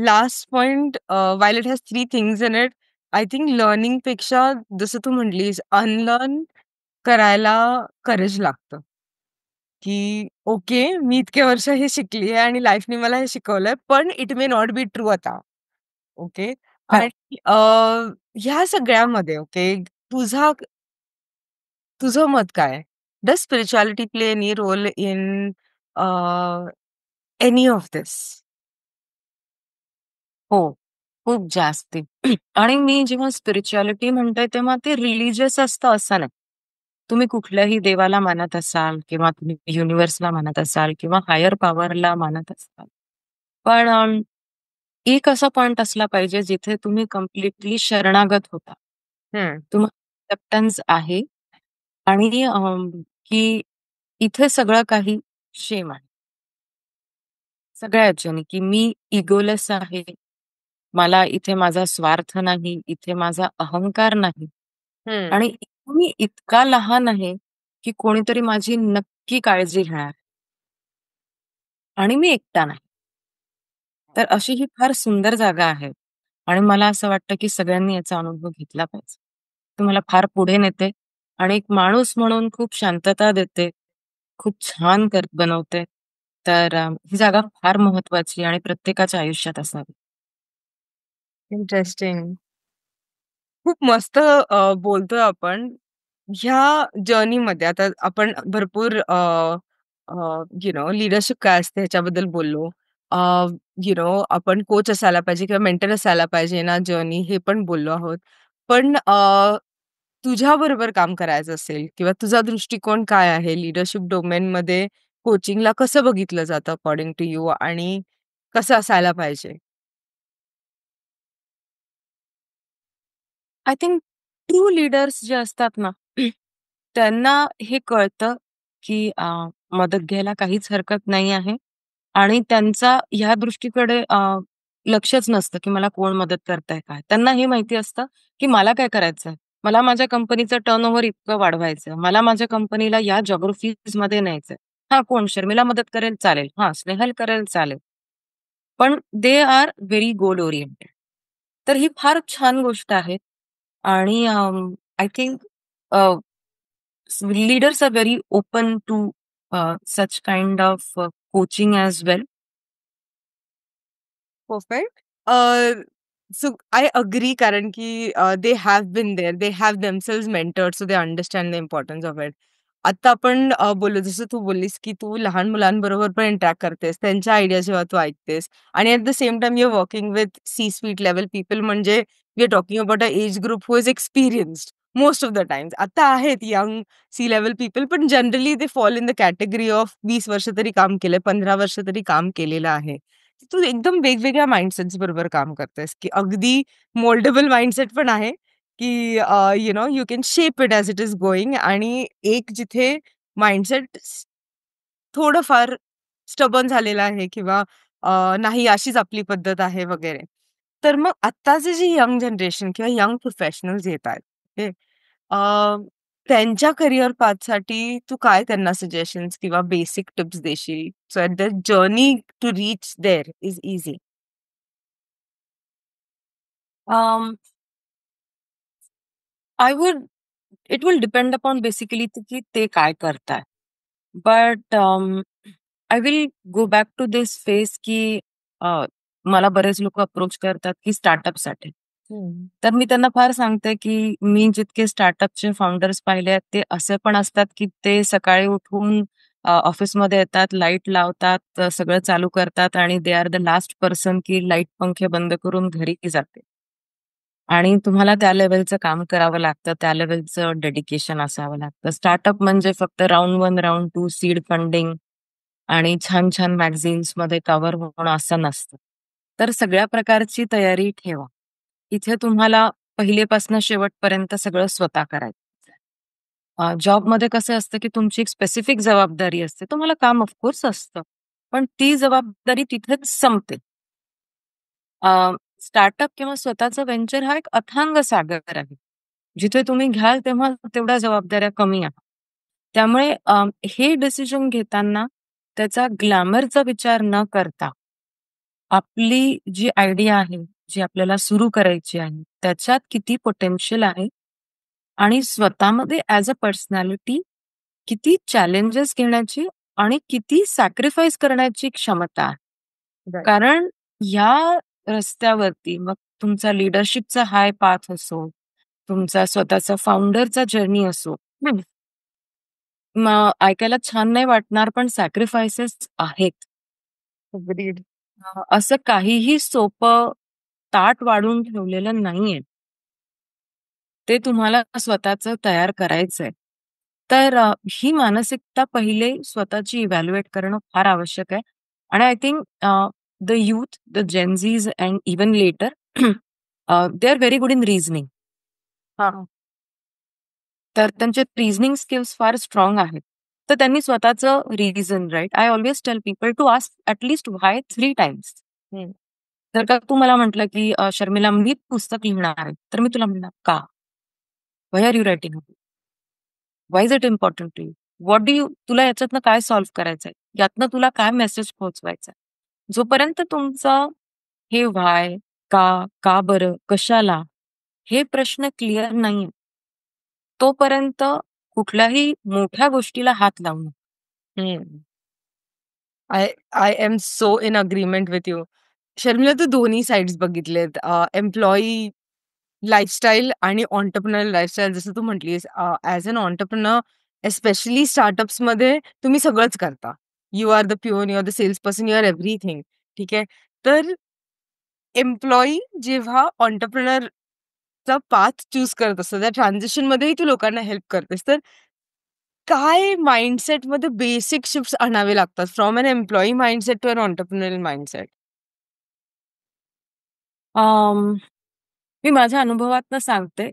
last point, while it has 3 things in it, I think लर्निंगपेक्षा जसं तू म्हटलीस unlearn करायला courage लागतं. की ओके, मी इतके वर्ष हे शिकली आहे आणि लाईफने मला हे शिकवलंय, पण it may not be true आता. ओके. आणि ह्या सगळ्यामध्ये ओके, तुझा तुझं मत काय? Does spirituality play any role in any of this? हो, खूप जास्ती. आणि मी जेव्हा स्पिरिच्युअलिटी म्हणते तेव्हा ते रिलिजियस असतं असं नाही. तुम्ही कुठल्याही देवाला मानत असाल किंवा तुम्ही युनिव्हर्सला मानत असाल किंवा हायर पॉवरला मानत असाल. पण एक असा पॉइंट असला पाहिजे जिथे तुम्ही कंप्लीटली शरणागत होता. हं. तुम्हाला एक्सेप्टन्स आहे आणि की इथे सगळं काही शेम आहे. सगळ्या ह्याच्यानी, की मी इगोलेस आहे. मला इथे माझा स्वार्थ नाही, इथे माझा अहंकार नाही हं. आणि मी इतका लहान आहे, की कोणीतरी माझी नक्की काळजी घेणार आणि मी एकटा नाही. तर अशी ही फार सुंदर जागा आहे आणि मला असं वाटतं, की सगळ्यांनी याचा अनुभव घेतला पाहिजे. ती मला फार पुढे नेते आणि एक माणूस म्हणून खूप शांतता देते, खूप छान बनवते. तर ही जागा फार महत्वाची आणि प्रत्येकाच्या आयुष्यात असावी. इंटरेस्टिंग. खूप मस्त बोलतोय आपण. ह्या जर्नीमध्ये आता आपण भरपूर लीडरशिप काय असते ह्याच्याबद्दल बोललो. अ, आपण कोच असायला पाहिजे किंवा मेंटर असायला पाहिजे ना जर्नी, हे पण बोललो आहोत. पण तुझ्याबरोबर काम करायचं असेल किंवा तुझा दृष्टिकोन काय आहे लीडरशिप डोमेनमध्ये कोचिंगला कसं बघितलं जातं अकॉर्डिंग टू यू आणि कसं असायला पाहिजे? आय थिंक ट्रू लीडर्स जे असतात ना, त्यांना हे कळतं, की मदत घ्यायला काहीच हरकत नाही आहे आणि त्यांचा ह्या दृष्टीकडे लक्षच नसतं, की मला कोण मदत करतंय काय. त्यांना हे माहिती असतं, की मला काय करायचंय? मला माझ्या कंपनीचं टर्नओव्हर इतकं वाढवायचं. मला माझ्या कंपनीला या जिओग्राफीजमध्ये न्यायचंय. हां, कोण शर्मिला मदत करेल चालेल. हां, स्नेहल करेल चालेल. पण दे आर व्हेरी गोल ओरिएंटेड. तर ही फार छान गोष्ट आहे. आणि I think leaders are very open to such kind of coaching as well. Perfect. So I agree कारण की they have been there. They have themselves mentored so they understand the importance of it. आता आपण बोललो जसं तू बोललीस, की तू लहान मुलांबरोबर पण इंटरॅक्ट करतेस. त्यांच्या आयडिया जेव्हा तू ऐकतेस आणि at the same time you are working with C suite level people म्हणजे we are talking about a age group who is experienced. Most of the times. आता आहेत यंग सी लेव्हल पीपल, पण generally they fall in the category of 20 वर्ष तरी काम केलंय, 15 वर्ष तरी काम केलेलं आहे. तू एकदम वेगवेगळ्या माइंडसेट्स बरोबर काम करतेस, की अगदी मोल्डेबल माइंडसेट पण आहे, की you can shape it as it is going, आणि एक जिथे माइंडसेट थोडंफार स्टबर्न झालेलं आहे, किंवा नाही अशीच आपली पद्धत आहे वगैरे. तर मग आत्ताचे जे यंग जनरेशन किंवा यंग प्रोफेशनल्स येत आहेत, ओके, अ, त्यांच्या करिअर पाथसाठी तू काय त्यांना सजेशन्स किंवा बेसिक टिप्स देशील, so that the journey to reach there is easy? Um, I would it will depend upon basically की ते काय करताय. But I will go back to this phase की मला बरेच लोक अप्रोच करतात की स्टार्टअपसाठी. तर मी त्यांना फार सांगते की मी जितके स्टार्टअपचे फाउंडर्स पाहिले आहेत ते असे पण असतात की ते सकाळी उठून ऑफिसमध्ये येतात, लाईट लावतात, सगळं चालू करतात आणि they are the last person की लाईट पंखे बंद करून घरी जाते. आणि तुम्हाला त्या लेव्हलचं काम करावं लागतं, त्या लेव्हलचं डेडिकेशन असावं लागतं. स्टार्टअप म्हणजे फक्त राउंड 1, राउंड 2 सीड फंडिंग आणि छान-छान मॅगझिन्समध्ये कव्हर होणं असं नसतं. तर सगळ्या प्रकारची तयारी ठेवा. इथे तुम्हाला पहिलेपासून शेवटपर्यंत सगळं स्वतः करायचं आहे. जॉबमध्ये कसं असतं, की तुमची एक स्पेसिफिक जबाबदारी असते. तुम्हाला काम ऑफकोर्स असतं, पण ती जबाबदारी तिथेच संपते. स्टार्टअप किंवा स्वतःचं व्हेंचर हा एक अथांग सागर आहे. जिथे तुम्ही घ्याल तेव्हा तेवढ्या जबाबदाऱ्या कमी आहेत. त्यामुळे हे डिसिजन घेताना त्याचा ग्लॅमरचा विचार न करता, आपली जी आयडिया आहे, जी आपल्याला सुरू करायची आहे, त्याच्यात किती पोटेन्शियल आहे आणि स्वतःमध्ये ॲज अ पर्सनॅलिटी किती चॅलेंजेस घेण्याची आणि किती सॅक्रिफाईस करण्याची क्षमता आहे. राइट. कारण ह्या रस्त्यावरती मग तुमचा लीडरशिपचा हाय पाथ असो, तुमचा स्वतःचा फाउंडरचा जर्नी असो, मग ऐकायला छान नाही वाटणार, पण सॅक्रिफायसेस आहेत. अग्रीड. असं काहीही सोपं ताट वाढून ठेवलेलं नाहीये. ते तुम्हाला स्वतःचं तयार करायचंय. तर ही मानसिकता पहिले स्वतःची इव्हॅल्युएट करणं फार आवश्यक आहे. आणि I think the youth, the Gen Zs and even later they are very good in reasoning. हां. तर त्यांचे रिझनिंग स्किल्स फार स्ट्रॉंग आहेत. तर त्यांनी स्वतःचं reason, right? I always tell people to ask at least why 3 times. Hmm. जर का तू मला म्हटलं की शर्मिला मी पुस्तक लिहिणार आहे, तर मी तुला म्हणणार का? Why are you writing? Why is it important to you? What do you तुला याच्यातनं काय सॉल्व्ह करायचंय? यातनं तुला काय मेसेज पोहोचवायचा आहे? जोपर्यंत तुमचं हे व्हाय, का बरं, कशाला हे प्रश्न क्लिअर नाहीये, तोपर्यंत कुठल्याही मोठ्या गोष्टीला हात लावू नका. हं. I I am so in agreement with you. Sharmila, तू दोन्ही साइड्स बघितलेत. एम्प्लॉयी लाईफस्टाईल आणि एंटरप्रेन्योर लाईफस्टाईल. जसं तू म्हटलीस, ॲज अन एंटरप्रेन्योर स्पेशली स्टार्टअप्समध्ये तुम्ही सगळंच करता. You are the peon, you are the sales person, you are everything. ठीक आहे. तर एम्प्लॉयी जेव्हा एंटरप्रेन्योरचा पाथ चूज करत असतो, त्या ट्रान्झिशनमध्येही तू लोकांना हेल्प करतेस. तर काय माइंडसेटमध्ये बेसिक शिफ्ट्स आणावे लागतात from an employee mindset to an entrepreneurial mindset? अं, मी माझ्या अनुभवातनं सांगते.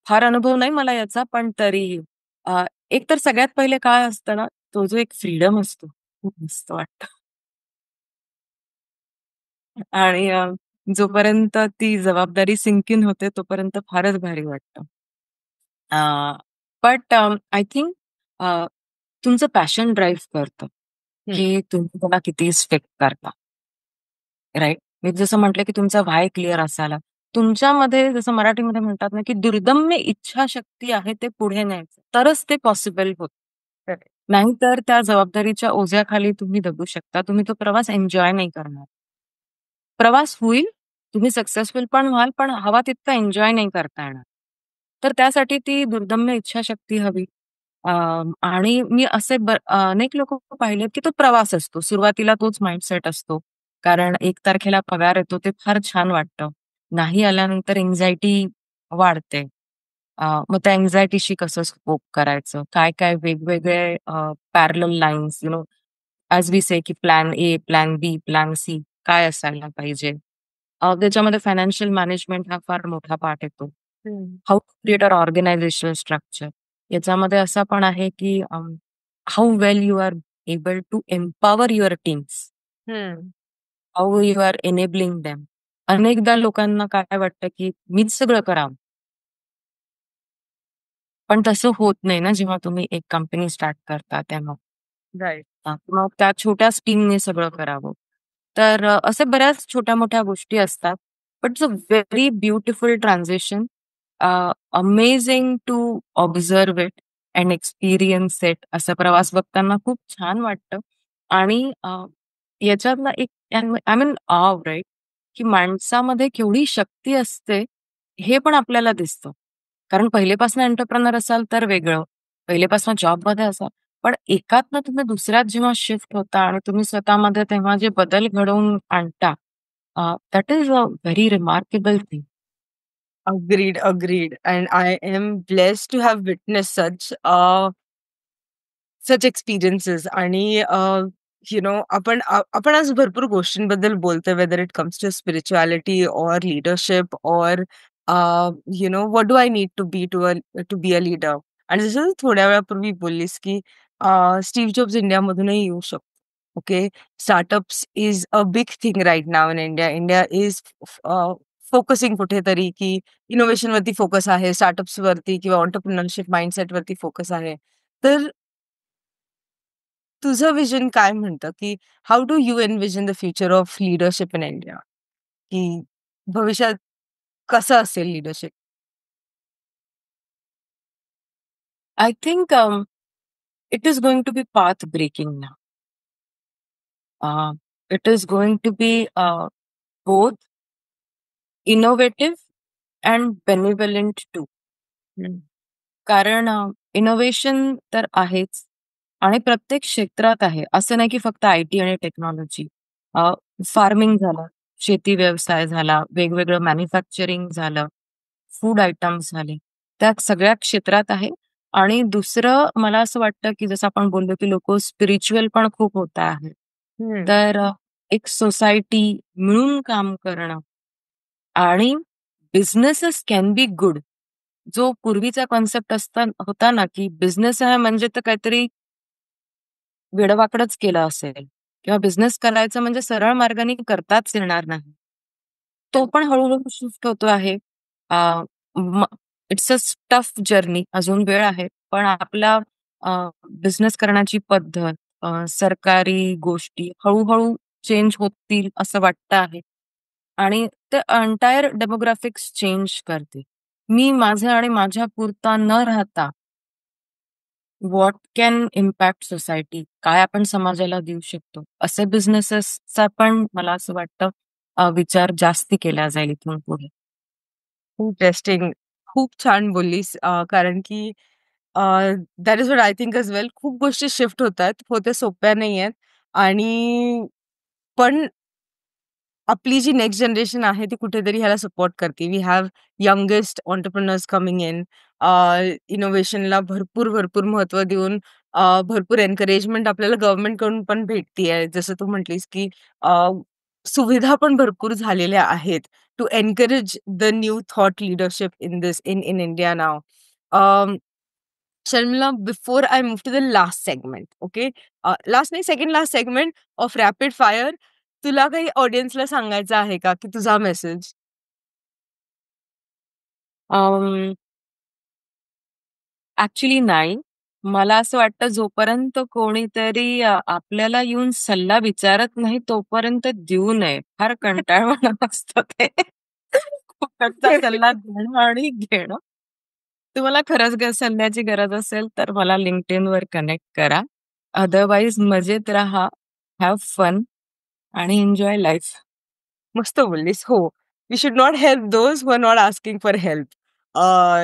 फार अनुभव नाही मला याचा, पण तरीही एक तर सगळ्यात पहिले काय असतं ना, तो जो एक फ्रीडम असतो, खूप मस्त वाटतं. आणि जोपर्यंत ती जबाबदारी सिंक इन होते, तोपर्यंत फारच भारी वाटतं. बट आय थिंक तुमचं पॅशन ड्राईव्ह करतं, हं. की तुम्ही त्याला किती स्टिक करता. राइट. मी जसं म्हटलं, की तुमचा व्हाय क्लिअर असायला. तुमच्यामध्ये जसं मराठीमध्ये म्हणतात ना, की दुर्दम्य इच्छाशक्ती आहे ते पुढे न्यायचं. तरच ते पॉसिबल होतं. करेक्ट. नाहीतर त्या जबाबदारीच्या ओझ्याखाली तुम्ही दबू शकता. तुम्ही तो प्रवास एन्जॉय नाही करणार. प्रवास होईल, तुम्ही सक्सेसफुल पण व्हाल, पण हवा तितका एन्जॉय नाही करता येणार. तर त्यासाठी ती दुर्दम्य इच्छाशक्ती हवी. आणि मी असे अनेक लोकं पाहिलेत, की तो प्रवास असतो. सुरुवातीला तोच माइंडसेट असतो. कारण 1 तारखेला पगार येतो ते फार छान वाटतं. नाही आल्यानंतर अँक्झायटी वाढते. मग त्या अँक्झायटीशी कसं कोप करायचं? काय-काय वेगवेगळे parallel lines as we say की plan A, plan B, plan C काय असायला पाहिजे? त्याच्यामध्ये फायनान्शियल मॅनेजमेंट हा फार मोठा पार्ट येतो. हं. How to create a organizational structure. याच्यामध्ये असं पण आहे की how well you are able to empower your teams. हं. How you are enabling them. अनेकदा लोकांना काय वाटतं की मीच सगळं करावं. पण तसं होत नाही ना, जेव्हा तुम्ही एक कंपनी स्टार्ट करता तेव्हा. राइट. मग त्या छोट्या टीमने सगळं करावं. तर असे बऱ्याच छोट्या-मोठ्या गोष्टी असतात. But it's a very beautiful transition. Amazing to observe it and experience it. असा प्रवास बघताना खूप छान वाटतं आणि याच्यातला एक आय मीन राइट, की माणसामध्ये केवढी शक्ती असते, हे पण आपल्याला दिसतं. कारण पहिलेपासून एंटरप्रेन्योर असाल तर वेगळं, पहिलेपासून जॉबमध्ये असाल, पण एकातनं तुम्ही दुसऱ्यात जेव्हा शिफ्ट होता आणि तुम्ही स्वतःमध्ये तेव्हा जे बदल घडवून आणता, that is a very remarkable thing. Agreed, agreed. And I am blessed to have witnessed such experiences. आणि आपण आज भरपूर गोष्टींबद्दल बोलतोय, whether it comes to spirituality और लीडरशिप और what do I need to be a leader. आणि जसं तू थोड्या वेळापूर्वी बोललीस की स्टीव्ह जॉब्स इंडियामधूनही येऊ शकतो. Okay, startups is a big thing right now in India. India is focusing कुठेतरी की इनोव्हेशन वरती फोकस आहे, स्टार्टअप्स वरती किंवा एंटरप्रेन्योरशिप माइंडसेट वरती फोकस आहे. तर तुझं विजन काय म्हणतं, की how do you envision the future of leadership in India? की भविष्यात कसं असेल leadership? I think it is going to be path breaking now. It is going to be both innovative and benevolent too. कारण innovation तर आहेच आणि प्रत्येक क्षेत्रात आहे. असं नाही की फक्त आय-टी आणि टेक्नॉलॉजी. फार्मिंग झालं, शेती व्यवसाय झाला, वेगवेगळं मॅन्युफॅक्चरिंग झालं, फूड आयटम्स झाले. त्या सगळ्या क्षेत्रात आहे आणि दुसरं मला असं वाटतं, की जसं आपण बोललो, की लोकं स्पिरिच्युअल पण खूप होत आहेत. हं. तर एक सोसायटी मिळून काम करणं आणि बिझनेसेस कॅन बी गुड. जो पूर्वीचा कन्सेप्ट होता ना, की बिझनेस आहे म्हणजे तर काहीतरी वेडं-वाकडंच केलं असेल किंवा बिझनेस करायचं म्हणजे सरळ मार्गाने करताच येणार नाही. तो पण हळू-हळू शिफ्ट होतो आहे. अ, म इट्स अ टफ जर्नी. अजून वेळ आहे. पण आपला बिझनेस करण्याची पद्धत, सरकारी गोष्टी हळू चेंज होतील असं वाटतं आहे. आणि ते एंटायर डेमोग्राफिक्स चेंज करते. मी माझं आणि माझ्यापुरता न राहता व्हॉट कॅन इम्पॅक्ट सोसायटी? काय आपण समाजाला देऊ शकतो? असे बिझनेसेसचा पण मला असं वाटतं विचार जास्ती केला जाईल इथून पुढे. इंटरेस्टिंग. खूप छान बोललीस. कारण की that is what I think as well. खूप गोष्टी शिफ्ट होतायत. होते सोप्या नाहीयेत. आणि पण आपली जी नेक्स्ट जनरेशन आहे ती कुठेतरी ह्याला सपोर्ट करते. We have youngest entrepreneurs coming in. इनोव्हेशनला भरपूर महत्त्व देऊन भरपूर एन्करेजमेंट आपल्याला गव्हर्नमेंटकडून पण भेटतीये. जसं तू म्हटलीस, की सुविधा पण भरपूर झालेल्या आहेत to encourage the new thought leadership in India now. Sharmila, before I move to the last segment, okay? Last नाही, second last segment of rapid fire. तुला काही ऑडियन्सला सांगायचं आहे का, की तुझा मेसेज? अं, ॲक्चुअली नाही. मला असं वाटतं जोपर्यंत कोणीतरी आपल्याला येऊन सल्ला विचारत नाही तोपर्यंत देऊ नये. फार कंटाळवाणं असतं ते. फुकटचा सल्ला देणं आणि घेणं. तुम्हाला खरंच सल्ल्याची गरज असेल तर मला LinkedInवर कनेक्ट करा. अदरवाईज मजेत राहा, हॅव फन आणि एन्जॉय लाईफ. मस्त बोललीस. हो. We should not help those who are not asking for help.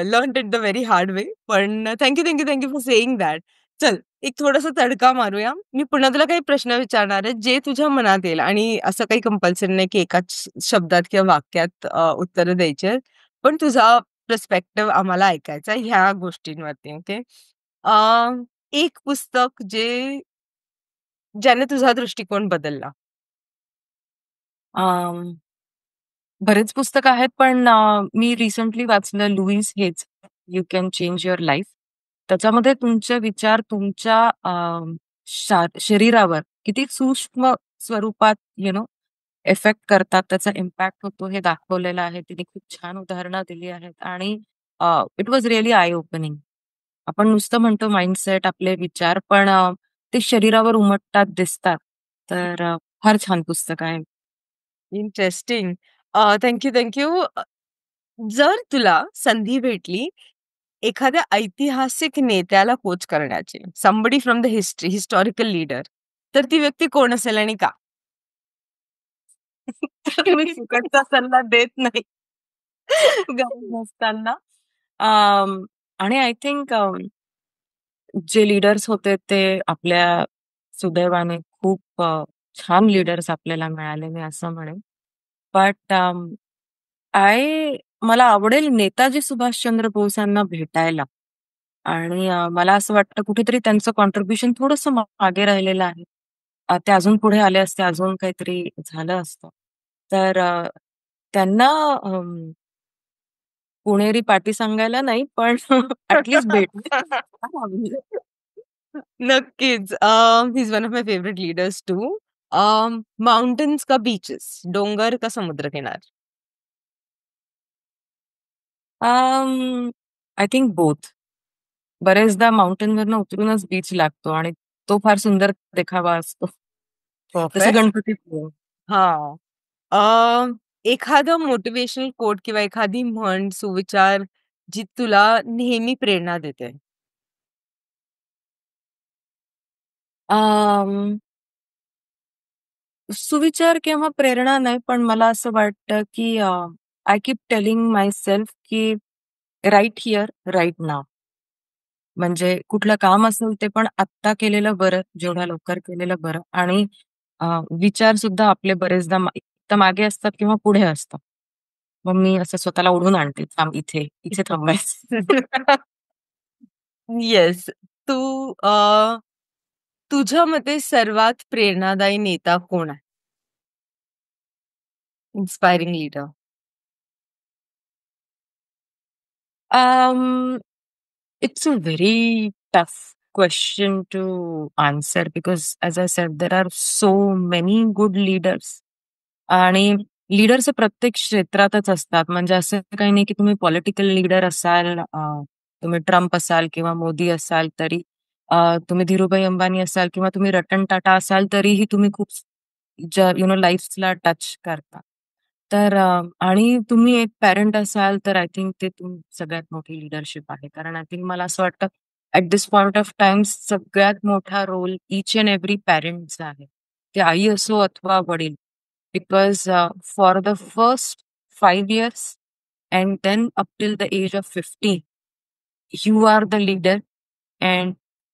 Learned it the very hard way. पण thank you for saying that. चल, एक थोडासा तडका मारूया. मी पुन्हा तुला काही प्रश्न विचारणार आहे, जे तुझ्या मनात येईल. आणि असं काही कंपल्सरी नाही, की एकाच शब्दात किंवा वाक्यात उत्तरं द्यायची आहेत. पण तुझा पर्स्पेक्टिव्ह आम्हाला ऐकायचा आहे ह्या गोष्टींवरती. ओके. एक पुस्तक ज्याने तुझा दृष्टिकोन बदलला. अं, बरेच पुस्तकं आहेत, पण मी रिसेंटली वाचलं लुईस हेच, "you can change your life." त्याच्यामध्ये तुमचे विचार तुमच्या शरीरावर किती सूक्ष्म स्वरूपात इफेक्ट करतात, त्याचा इम्पॅक्ट होतो हे दाखवलेलं आहे. तिने खूप छान उदाहरणं दिली आहेत आणि it was really eye opening. आपण नुसतं म्हणतो माइंडसेट, आपले विचार, पण ते शरीरावर उमटतात, दिसतात. तर फार छान पुस्तक आहे. इंटरेस्टिंग. Thank you. जर तुला संधी भेटली एखाद्या ऐतिहासिक नेत्याला कोच करण्याची, somebody from the historical leader, तर ती व्यक्ती कोण असेल आणि का? मी फुकटचा सल्ला देत नाही गरज नसताना. आणि आय थिंक जे लीडर्स होते ते आपल्या सुदैवाने खूप छान लीडर्स आपल्याला मिळाले, मी असं म्हणेन. बट मला आवडेल नेताजी सुभाषचंद्र बोस यांना भेटायला. आणि मला असं वाटतं कुठेतरी त्यांचं कॉन्ट्रिब्युशन थोडंसं मागे राहिलेलं आहे. ते अजून पुढे आले असते, अजून काहीतरी झालं असतं. तर त्यांना पुणेरी पाटी सांगायला नाही, पण ॲटलीस्ट भेटले. नक्कीच. He is one of my favourite leaders too. Mountains का बीचेस? डोंगर का समुद्रकिनार? I think both. बरेचदा माउंटेनवरनं उतरूनच बीच लागतो आणि तो फार सुंदर देखावा असतो. जसं परफेक्ट. गणपतीपुळे. हां. अ, एखादं मोटिव्हेशनल कोट किंवा एखादी म्हण, सुविचार जी तुला नेहमी प्रेरणा देते? अं, सुविचार किंवा प्रेरणा नाही, पण मला असं वाटतं, की I keep telling my self, की राइट हिअर, राइट नाऊ. म्हणजे कुठलं काम असेल ते पण आत्ता केलेलं बरं, जेवढ्या लवकर केलेलं बरं. आणि विचार सुद्धा आपले बरेचदा एकतर मागे असतात किंवा पुढे असतात. मग मी असं स्वतःला ओढून आणते, थांब इथे, इथे थांबायचं. येस. तू तुझ्या मते सर्वात प्रेरणादायी नेता कोण आहे? Inspiring leader? Um, it's a very tough question to answer because, as I said, there are so many good leaders. आणि लीडर्स प्रत्येक क्षेत्रातच असतात. म्हणजे असं काही नाही की तुम्ही पॉलिटिकल लीडर असाल, तुम्ही ट्रम्प असाल किंवा मोदी असाल तरी, तुम्ही धीरूभाई अंबानी असाल किंवा तुम्ही रतन टाटा असाल तरीही तुम्ही खूप लाईफ्सला टच करता. तर आणि तुम्ही एक पॅरेंट असाल तर आय थिंक ते सगळ्यात मोठी लीडरशिप आहे. कारण आय थिंक मला असं वाटतं at this point of time सगळ्यात मोठा रोल ईच अँड एव्हरी पॅरेंट्सचा आहे. ते आई असो अथवा वडील. Because for the first 5 years and then up till the age of 15, you are the leader and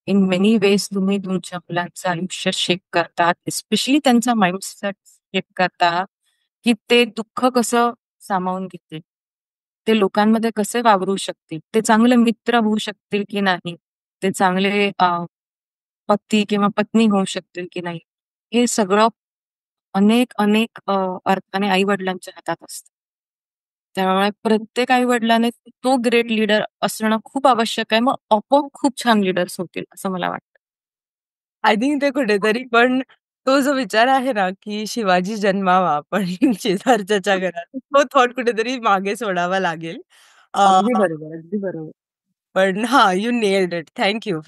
in many ways तुम्ही तुमच्या मुलांचं आयुष्य शेप करतात. एस्पेशली त्यांचा माइंडसेट शेप करता, की ते दुःख कसं सामावून घेतील. ते लोकांमध्ये कसे वावरू शकतील. ते चांगले मित्र होऊ शकतील की नाही. ते चांगले पती किंवा पत्नी होऊ शकतील की नाही. हे सगळं अनेक अर्थाने आई-वडिलांच्या हातात असतं. त्यामुळे प्रत्येक आई-वडिलांनी तो ग्रेट लीडर असणं खूप आवश्यक आहे. मग आपोआप खूप छान लीडर्स होतील असं मला वाटतं. आय थिंक ते कुठेतरी पण तो जो विचार आहे ना, की शिवाजी जन्मावा पण शेजारच्याच्या घरात, तो थॉट कुठेतरी मागे सोडावा लागेल. अ, अगदी बरोबर, अगदी बरोबर. पण हां, you nailed it. Thank you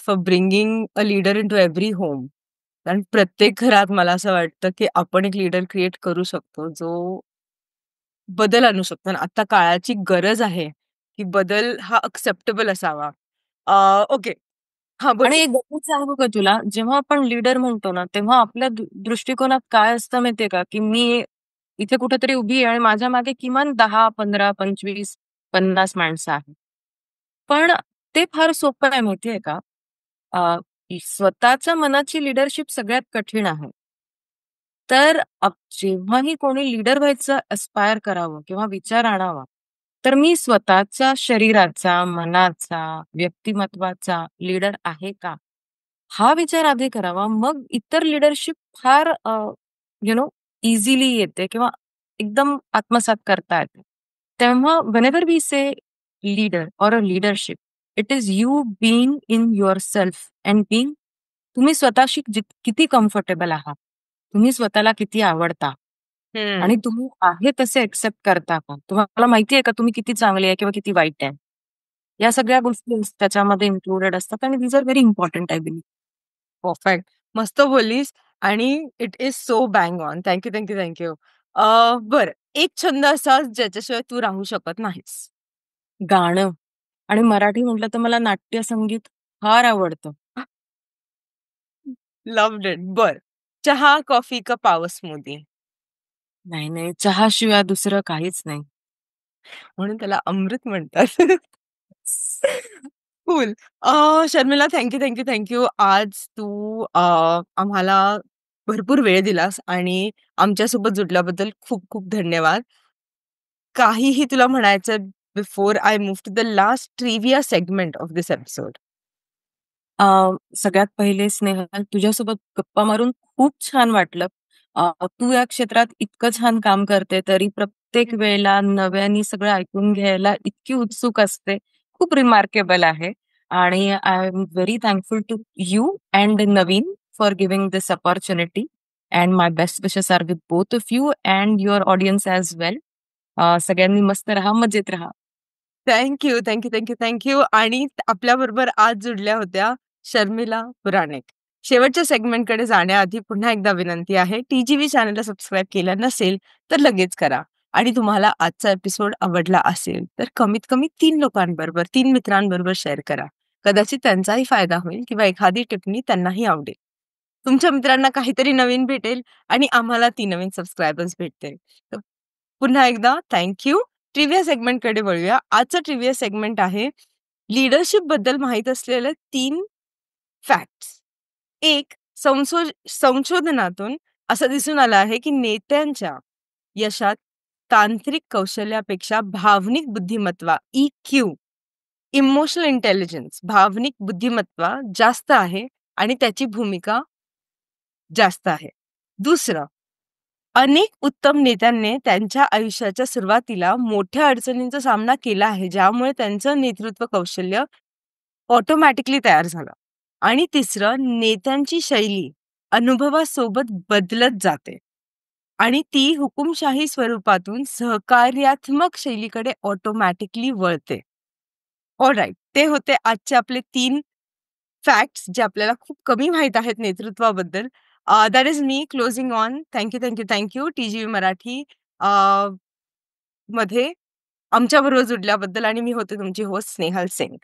for bringing a leader into every home. कारण प्रत्येक घरात मला असं वाटतं, की आपण एक लीडर क्रिएट करू शकतो, जो बदल आणू शकतो. आणि आता काळाची गरज आहे, की बदल हा एक्सेप्टेबल असावा. ओके. हां, बोल. आणि एक गंमत सांगू का तुला? जेव्हा आपण लीडर म्हणतो ना, तेव्हा आपल्या दृष्टिकोनात काय असतं माहितीये का? की मी इथे कुठेतरी उभी आहे आणि माझ्या मागे किमान 10, 15, 25, 50 माणसं आहेत. पण ते फार सोपं आहे माहितीये का? स्वतःच्या मनाची लीडरशिप सगळ्यात कठीण आहे. तर जेव्हाही कोणी लीडर व्हायचं एस्पायर करावं किंवा विचार आणावा, तर मी स्वतःच्या शरीराचा, मनाचा, व्यक्तिमत्त्वाचा लीडर आहे का? हा विचार आधी करावा. मग इतर leadership far you know easily येते किंवा एकदम आत्मसात करता येते. तेव्हा whenever we say leader or a leadership, it is you being in yourself and being तुम्ही स्वतःशी किती कम्फर्टेबल आहात. तुम्ही स्वतःला किती आवडता आणि हं. तुम्ही आहे तसे एक्सेप्ट करता का? तुम्हाला माहिती आहे का तुम्ही किती चांगले आहे किंवा किती वाईट आहे? या सगळ्या गोष्टी त्याच्यामध्ये इन्क्लुडेड असतात आणि these are very important I believe. Perfect. मस्त बोललीस आणि it is so bang on. Thank you, thank you, thank you. बरं, एक छंद असा ज्याच्याशिवाय तू राहू शकत नाहीस? गाणं आणि मराठी म्हटलं तर मला नाट्य संगीत फार आवडतं. लव्हड इट. बरं, चहा, कॉफी का पाव स्मूदी? नाही, नाही. चहाशिवाय दुसरं काहीच नाही. म्हणून त्याला अमृत म्हणतात. Cool. Sharmila, thank you, thank you, thank you. आज तू आम्हाला भरपूर वेळ दिलास आणि आमच्यासोबत जुडल्याबद्दल खूप खूप धन्यवाद. काहीही तुला म्हणायचं before I move to the last trivia segment of this episode? अ, सगळ्यात पहिले स्नेहल तुझ्यासोबत गप्पा मारून खूप छान वाटलं. तू या क्षेत्रात इतकं छान काम करते तरी प्रत्येक वेळेला नव्याने सगळं ऐकून घ्यायला इतकी उत्सुक असते. खूप रिमार्केबल आहे आणि I am very thankful to you and Naveen for giving this opportunity and my best wishes are with both of you and your audience as well. सगळ्यांनी मस्त राहा, मजेत राहा. Thank you, thank you, thank you, thank you. आणि आपल्याबरोबर आज जुडल्या होत्या शर्मिला पुराणिक. शेवटच्या सेगमेंटकडे जाण्याआधी पुन्हा एकदा विनंती आहे, टीजीव्ही चॅनलला सबस्क्राईब केलं नसेल तर लगेच करा. आणि तुम्हाला आजचा एपिसोड आवडला असेल तर कमीत कमी 3 लोकांबरोबर, 3 मित्रांबरोबर शेअर करा. कदाचित त्यांचाही फायदा होईल किंवा एखादी टिप्पणी त्यांनाही आवडेल. तुमच्या मित्रांना काहीतरी नवीन भेटेल आणि आम्हाला 3 नवीन सबस्क्रायबर्स भेटतील. तर पुन्हा एकदा थँक यू. ट्रिव्हिया सेगमेंटकडे वळूया. आजचा ट्रिव्हिया सेगमेंट आहे लीडरशिप बद्दल माहीत असलेले 3 फॅक्ट्स. एक, संशोधनातून असं दिसून आलं आहे, की नेत्यांच्या यशात तांत्रिक कौशल्यापेक्षा भावनिक बुद्धिमत्ता EQ, इमोशनल इंटेलिजन्स, भावनिक बुद्धिमत्ता जास्त आहे आणि त्याची भूमिका जास्त आहे. दुसरं, अनेक उत्तम नेत्यांनी त्यांच्या आयुष्याच्या सुरुवातीला मोठ्या अडचणींचा सामना केला आहे, ज्यामुळे त्यांचं नेतृत्व कौशल्य ऑटोमॅटिकली तयार झालं. आणि तिसरं, नेत्यांची शैली अनुभवासोबत बदलत जाते आणि ती हुकुमशाही स्वरूपातून सहकार्यात्मक शैलीकडे ऑटोमॅटिकली वळते. ऑलराइट. ते होते आजचे आपले 3 फॅक्ट्स जे आपल्याला खूप कमी माहीत आहेत नेतृत्वाबद्दल. That is me closing on. Thank you, thank you, thank you. TGV Marathi मध्ये आमच्याबरोबर जुडल्याबद्दल आणि मी होते तुमची होस्ट स्नेहल सिंग.